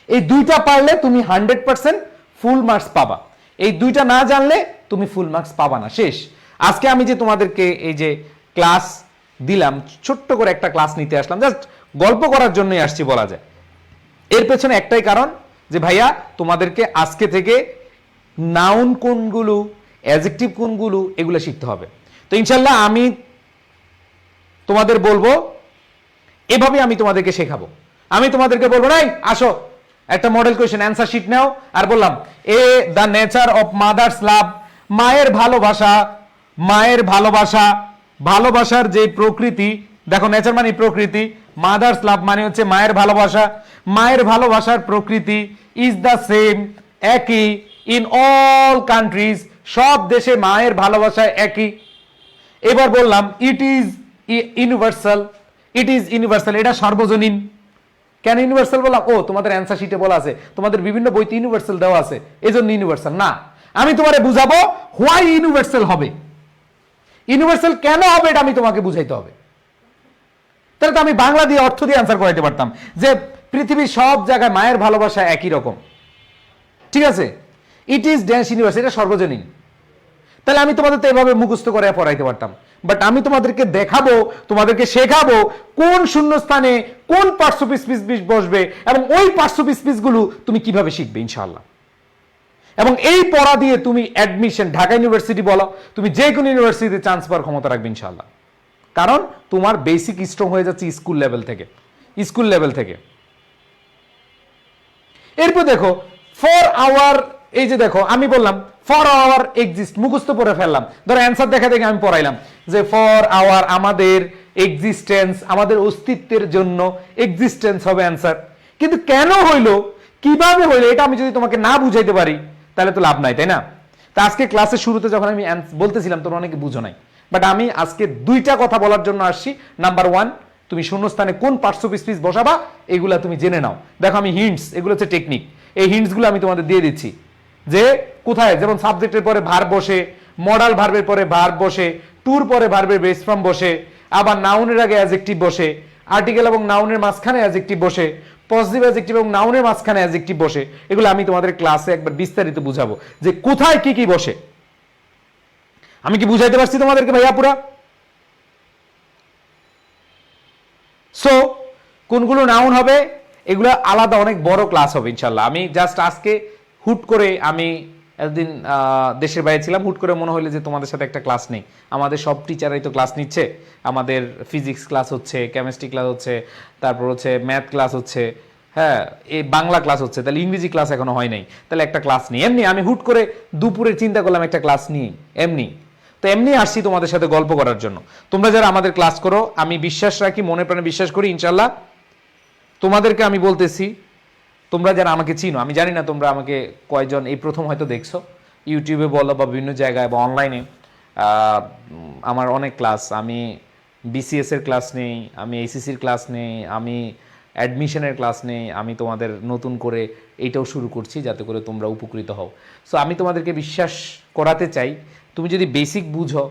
এই দুইটা পারলে তুমি 100% ফুল মার্কস পাবা। এই দুইটা না জানলে তুমি ফুল মার্কস পাবা না, শেষ। আজকে আমি যে তোমাদেরকে এই যে ক্লাস দিলাম, ছোট্ট করে একটা ক্লাস নিতে আসলাম, জাস্ট গল্প করার জন্যই আসছি বলা যায়। এর পেছনে একটাই কারণ যে ভাইয়া তোমাদেরকে আজকে থেকে নাউন কোনগুলো, অ্যাডজেক্টিভ কোনগুলো, এগুলো শিখতে হবে। তো ইনশাল্লাহ আমি তোমাদের বলবো, এভাবে আমি তোমাদেরকে শেখাবো। আমি তোমাদেরকে বলবো নাই আসো একটা মডেল কোয়েশ্চেন অ্যান্সার শিট নাও, আর বললাম এ দ্য নেচার অফ মাদার্স লাভ, মায়ের ভালোবাসা, মায়ের ভালোবাসা, ভালোবাসার যে প্রকৃতি, দেখো নেচার মানে প্রকৃতি, মাদার্স লাভ মানে হচ্ছে মায়ের ভালোবাসা, মায়ের ভালোবাসার প্রকৃতি ইজ দ্য সেম, একই, ইন অল কান্ট্রিজ, সব দেশে মায়ের ভালোবাসা একই। এবার বললাম it is universal, it is universal, এটা সর্বজনীন। কেন ইউনিভার্সাল বললাম? ও তোমাদের অ্যান্সার শিটে বলা আছে, তোমাদের বিভিন্ন বইতে ইউনিভার্সাল দেওয়া আছে, এজন্য ইউনিভার্সাল না। আমি তোমারে বুঝাবো হোয়াই ইউনিভার্সাল হবে, ইউনিভার্সাল কেন হবে এটা আমি তোমাকে বুঝাইতে হবে। তাহলে তো আমি বাংলা দিয়ে অর্থ দিয়ে অ্যান্সার করাইতে পারতাম যে পৃথিবীর সব জায়গায় মায়ের ভালোবাসা একই রকম, ঠিক আছে। ইট ইজ ড্যাশ ইউনিভার্সাল, এটা সর্বজনীন। তাহলে আমি তোমাদের তো এভাবে মুখস্থ করে পড়াইতে পারতাম, বাট আমি তোমাদেরকে দেখাবো, তোমাদেরকে শেখাবো কোন শূন্যস্থানে কোন পার্টস অফ স্পিচ বসবে, এবং ওই পার্টস অফ স্পিচ গুলো তুমি কিভাবে শিখবে ইনশাআল্লাহ। এবং এই পড়া দিয়ে তুমি অ্যাডমিশন, ঢাকা ইউনিভার্সিটি বলো, তুমি যে কোনো ইউনিভার্সিটিতে চান্স পাওয়ার ক্ষমতা রাখবে ইনশাআল্লাহ। কারণ তোমার বেসিক স্ট্রং হয়ে যাচ্ছে স্কুল লেভেল থেকে, স্কুল লেভেল থেকে। এরপর দেখো ফর আওয়ার, এই যে দেখো আমি বললাম ফর আওয়ার এক্সিস্ট, মুখস্থ পড়ে ফেললাম, ধরো অ্যান্সার দেখা দেখে আমি পড়াইলাম যে ফর আওয়ার, আমাদের এক্সিস্টেন্স, আমাদের অস্তিত্বের জন্য, এক্সিস্টেন্স হবে অ্যান্সার। কিন্তু কেন হইলো, কিভাবে হইলো, এটা আমি যদি তোমাকে না বুঝাইতে পারি তাহলে তো লাভ নাই, তাই না? তা আজকে ক্লাসের শুরুতে যখন আমি বলতেছিলাম তোমরা অনেকে বুঝো নাই, বাট আমি আজকে দুইটা কথা বলার জন্য আসছি। নাম্বার ওয়ান, তুমি শূন্যস্থানে কোন পার্টস অফ স্পিচ বসাবা এগুলা তুমি জেনে নাও। দেখো আমি হিন্টস, এগুলো হচ্ছে টেকনিক, এই হিন্টসগুলো আমি তোমাদের দিয়ে দিচ্ছি যে কোথায়, যেমন সাবজেক্টের পরে ভার্ব বসে, মডাল ভার্বের পরে ভার্ব বসে, টুর পরে ভার্বের বেস ফর্ম বসে, আবার নাউনের আগে অ্যাডজেক্টিভ বসে, আর্টিকেল এবং নাউনের মাঝখানে অ্যাডজেক্টিভ বসে, পজিটিভ অ্যাডজেক্টিভ এবং নাউনের মাঝখানে অ্যাডজেক্টিভ বসে। এগুলো আমি তোমাদের ক্লাসে একবার বিস্তারিত বুঝাবো যে কোথায় কি কি বসে। আমি কি বুঝাইতে পারছি তোমাদেরকে ভাইয়া পুরা? সো কোনগুলো নাউন হবে এগুলো আলাদা অনেক বড় ক্লাস হবে ইনশাল্লাহ। আমি জাস্ট আজকে হুট করে, আমি এতদিন দেশের বাইরে ছিলাম, হুট করে মনে হলো যে তোমাদের সাথে একটা ক্লাস নেই। আমাদের সব টিচারই তো ক্লাস নিচ্ছে, আমাদের ফিজিক্স ক্লাস হচ্ছে, কেমিস্ট্রি ক্লাস হচ্ছে, তারপর হচ্ছে ম্যাথ ক্লাস হচ্ছে, হ্যাঁ এই বাংলা ক্লাস হচ্ছে, তাহলে ইংরেজি ক্লাস এখনো হয় নাই, তাহলে একটা ক্লাস নিই। এমনি আমি হুট করে দুপুরে চিন্তা করলাম একটা ক্লাস নিই, এমনি তো এমনি আসছি তোমাদের সাথে গল্প করার জন্য। তোমরা যারা আমাদের ক্লাস করো, আমি বিশ্বাস রাখি, মনে প্রাণে বিশ্বাস করি, ইনশাল্লাহ তোমাদেরকে আমি বলতেছি, তোমরা যারা আমাকে চিনো, আমি জানি না তোমরা আমাকে কয়জন এই প্রথম হয়তো দেখছো, ইউটিউবে বলো বা বিভিন্ন জায়গায় বা অনলাইনে আমার অনেক ক্লাস, আমি বিসিএস এর ক্লাস নেই, আমি এইচএসসির ক্লাস নেই, আমি অ্যাডমিশনের ক্লাস নেই, আমি তোমাদের নতুন করে এইটাও শুরু করছি যাতে করে তোমরা উপকৃত হও। সো আমি তোমাদেরকে বিশ্বাস করাতে চাই, তুমি যদি বেসিক বুঝো,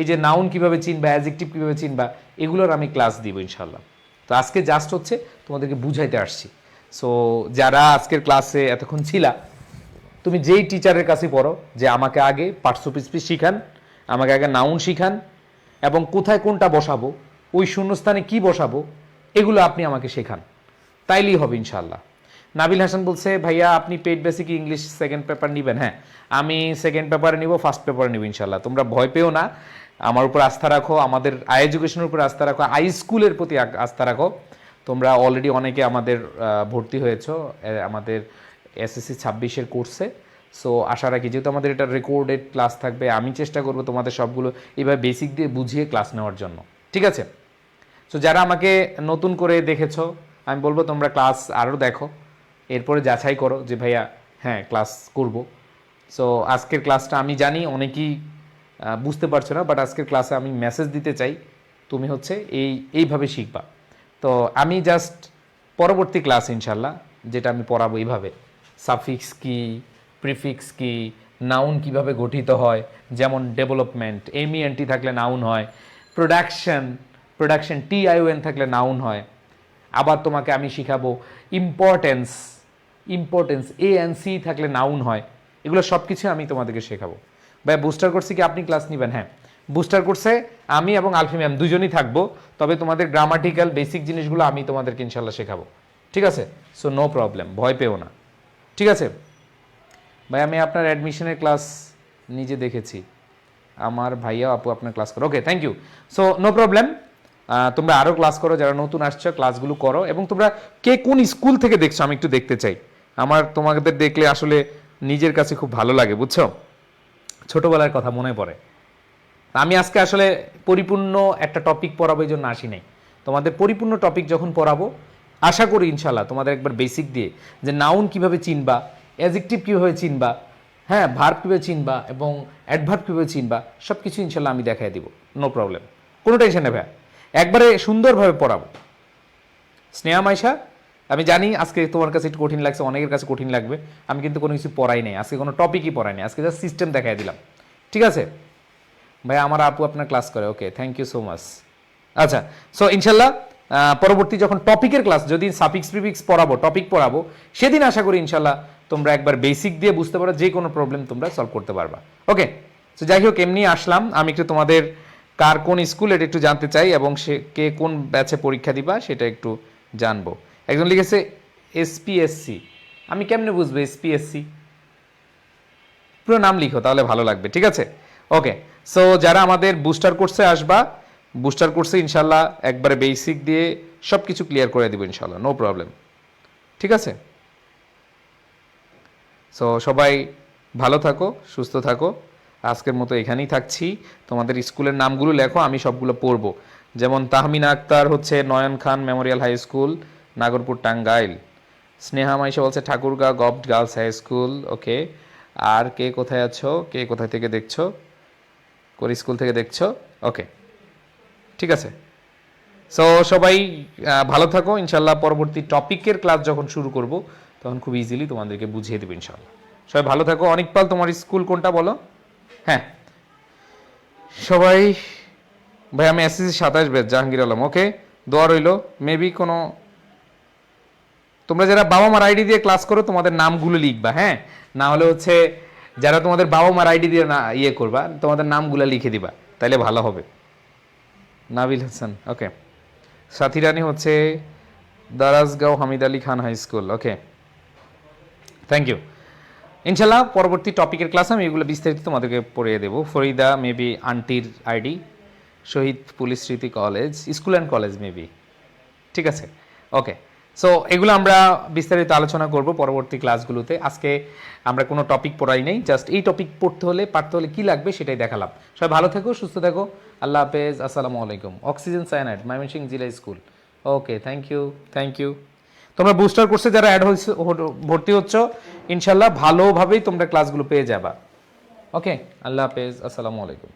এই যে নাউন কিভাবে চিনবা, অ্যাডজেক্টিভ কিভাবে চিনবা, এগুলোর আমি ক্লাস দিব ইনশাল্লাহ। তো আজকে জাস্ট হচ্ছে তোমাদেরকে বুঝাইতে আসছি। সো যারা আজকের ক্লাসে এতক্ষণ ছিলা, তুমি যেই টিচারের কাছে পড়ো যে আমাকে আগে পার্টসপিসপি শিখান, আমাকে আগে নাউন শিখান, এবং কোথায় কোনটা বসাবো, ওই শূন্যস্থানে কি বসাবো, এগুলো আপনি আমাকে শেখান, তাইলেই হবে ইনশাল্লাহ। নাবিল হাসান বলছে ভাইয়া আপনি paid basic English second paper নেবেন? হ্যাঁ, আমি সেকেন্ড পেপারে নিব, ফার্স্ট পেপারে নিব ইনশাল্লাহ। তোমরা ভয় পেও না, আমার উপর আস্থা রাখো, আমাদের আই এডুকেশনের উপর আস্থা রাখো, আই স্কুলের প্রতি আস্থা রাখো। তোমরা অলরেডি অনেকে আমাদের ভর্তি হয়েছো আমাদের এসএসসি 26-এর কোর্সে। সো আশা রাখি, যেহেতু আমাদের এটা রেকর্ডেড ক্লাস থাকবে, আমি চেষ্টা করবো তোমাদের সবগুলো এইভাবে বেসিক দিয়ে বুঝিয়ে ক্লাস নেওয়ার জন্য, ঠিক আছে? সো যারা আমাকে নতুন করে দেখেছো, আমি বলবো তোমরা ক্লাস আরও দেখো, এরপরে যাচাই করো যে ভাইয়া হ্যাঁ ক্লাস করব। সো আজকের ক্লাসটা আমি জানি অনেকেই বুঝতে পারছো না, বাট আজকের ক্লাসে আমি মেসেজ দিতে চাই, তুমি হচ্ছে এইভাবে শিখবা। তো আমি জাস্ট পরবর্তী ক্লাস ইনশাল্লাহ যেটা আমি পড়াবো এইভাবে, সাফিক্স কি, প্রিফিক্স কি, নাউন কিভাবে গঠিত হয়, যেমন ডেভেলপমেন্ট এমইএনটি থাকলে নাউন হয়, প্রোডাকশন টিআইওএন থাকলে নাউন হয়। আবার তোমাকে আমি শিখাবো ইম্পর্টেন্স এএনসি থাকলে নাউন হয়। এগুলো সব কিছু আমি তোমাদেরকে শেখাবো। ভাই বুস্টার কোর্সে কি আপনি ক্লাস নেবেন? হ্যাঁ, বুস্টার কোর্সে আমি এবং আলফি ম্যাম দুজনই থাকবো, তবে তোমাদের গ্রামাটিক্যাল বেসিক জিনিসগুলো আমি তোমাদেরকে ইনশাল্লাহ শেখাবো, ঠিক আছে? সো নো প্রবলেম, ভয় পেও না, ঠিক আছে? ভাই আমি আপনার অ্যাডমিশনের ক্লাস নিজে দেখেছি, আমার ভাইয়া আপু আপনার ক্লাস করো। Okay, thank you. So no problem, তোমরা আরও ক্লাস করো, যারা নতুন আসছো ক্লাসগুলো করো, এবং তোমরা কে কোন স্কুল থেকে দেখছো আমি একটু দেখতে চাই। আমার তোমাদের দেখলে আসলে নিজের কাছে খুব ভালো লাগে, বুঝছো, ছোটবেলার কথা মনে পড়ে। আমি আজকে আসলে পরিপূর্ণ একটা টপিক পড়াবো এই জন্য আসি নাই, তোমাদের পরিপূর্ণ টপিক যখন পড়াবো আশা করি ইনশাল্লাহ তোমাদের একবার বেসিক দিয়ে যে নাউন কিভাবে চিনবা, অ্যাডজেক্টিভ কিভাবে চিনবা, হ্যাঁ ভার্ব কিভাবে চিনবা এবং অ্যাডভার্ব কিভাবে চিনবা, সব কিছু ইনশাল্লাহ আমি দেখাই দিব, নো প্রবলেম, কোনো টেনশন নেই ভাইয়া, একবারে সুন্দরভাবে পড়াবো। স্নেহা মাইশা, আমি জানি আজকে তোমার কাছে একটু কঠিন লাগছে, অনেকের কাছে কঠিন লাগবে, আমি কিন্তু কোনো কিছু পড়াই নাই আজকে, কোনো টপিকই পড়াই নাই আজকে, জাস্ট সিস্টেম দেখাই দিলাম, ঠিক আছে? ভাই আমার আপু আপনার ক্লাস করে, okay thank you so much. আচ্ছা, সো ইনশাল্লাহ পরবর্তী যখন টপিকের ক্লাস, যদি সাফিক্স প্রিফিক্স পড়াবো, টপিক পড়াবো, সেদিন আশা করি ইনশাল্লাহ তোমরা একবার বেসিক দিয়ে বুঝতে পারো, যে কোনো প্রবলেম তোমরা সলভ করতে পারবা। ওকে, তো যাই হোক এমনি আসলাম, আমি একটু তোমাদের কার কোন স্কুল এটা একটু জানতে চাই, এবং সে কে কোন ব্যাচে পরীক্ষা দিবা সেটা একটু জানবো। একজন লিখেছে এসপিএসসি, আমি কেমনে বুঝবো এসপিএসসি? পুরো নাম লিখো তাহলে ভালো লাগবে, ঠিক আছে? ওকে, সো যারা আমাদের বুস্টার কোর্সে আসবা, বুস্টার কোর্সে ইনশাল্লাহ একবারে বেসিক দিয়ে সব কিছু ক্লিয়ার করে দিব ইনশাল্লাহ, নো প্রবলেম, ঠিক আছে? সো সবাই ভালো থাকো, সুস্থ থাকো, আজকের মতো এখানেই থাকছি। তোমাদের স্কুলের নামগুলো লেখো, আমি সবগুলো পড়বো। যেমন তাহমিনা আক্তার হচ্ছে Nayan Khan memorial high school, Nagarpur, Tangail. Sneha Maisha বলছে Thakurgaon government girls high school, okay. আর কে কোথায় আছো, কে কোথায় থেকে দেখছো, কোন স্কুল থেকে দেখছো, ওকে, ঠিক আছে? সো সবাই ভালো থাকো, ইনশাল্লাহ পরবর্তী টপিকের ক্লাস যখন শুরু করব তখন খুব ইজিলি তোমাদেরকে বুঝিয়ে দেবো ইনশাল্লাহ। সবাই ভালো থাকো। অনিকপাল তোমার স্কুল কোনটা বলো? হ্যাঁ সবাই, ভাই আমি এসএসসি 27 ব্যাচ, জাহাঙ্গীর আলম, ওকে, দোয়া রইল। মেবি কোনো, তোমরা যারা বাবা মার আইডি দিয়ে ক্লাস করো তোমাদের নামগুলো লিখবা, হ্যাঁ, না হলে হচ্ছে যারা তোমাদের বাবা মার আইডি দিয়ে না ইয়ে করবা, তোমাদের নামগুলো লিখে দিবা, তাইলে ভালো হবে। নাবিল হাসান, ওকে। সাথী রানী হচ্ছে Darajgaon Hamid Ali Khan high school, okay, thank you. ইনশাল্লাহ পরবর্তী টপিকের ক্লাস আমি এগুলো বিস্তারিত তোমাদেরকে পড়িয়ে দেবো। ফরিদা মেবি আন্টির আইডি, শহীদ পুলিশ স্মৃতি college, school and college maybe, ঠিক আছে, ওকে। সো এগুলো আমরা বিস্তারিত আলোচনা করব পরবর্তী ক্লাসগুলোতে। আজকে আমরা কোনো টপিক পড়াই নাই, জাস্ট এই টপিক পারতে হলে কি লাগবে সেটাই দেখালাম। সবাই ভালো থেকো, সুস্থ থেকো, আল্লাহ হাফেজ, আসসালামু আলাইকুম। অক্সিজেন সায়ানাইড, ময়মনসিংহ জিলা স্কুল। Okay, thank you. তোমরা বুস্টার কোর্সে যারা ভর্তি হচ্ছ, ইনশাল্লাহ ভালোভাবেই তোমরা ক্লাসগুলো পেয়ে যাবা। ওকে, আল্লাহ হাফেজ, আসসালামু আলাইকুম।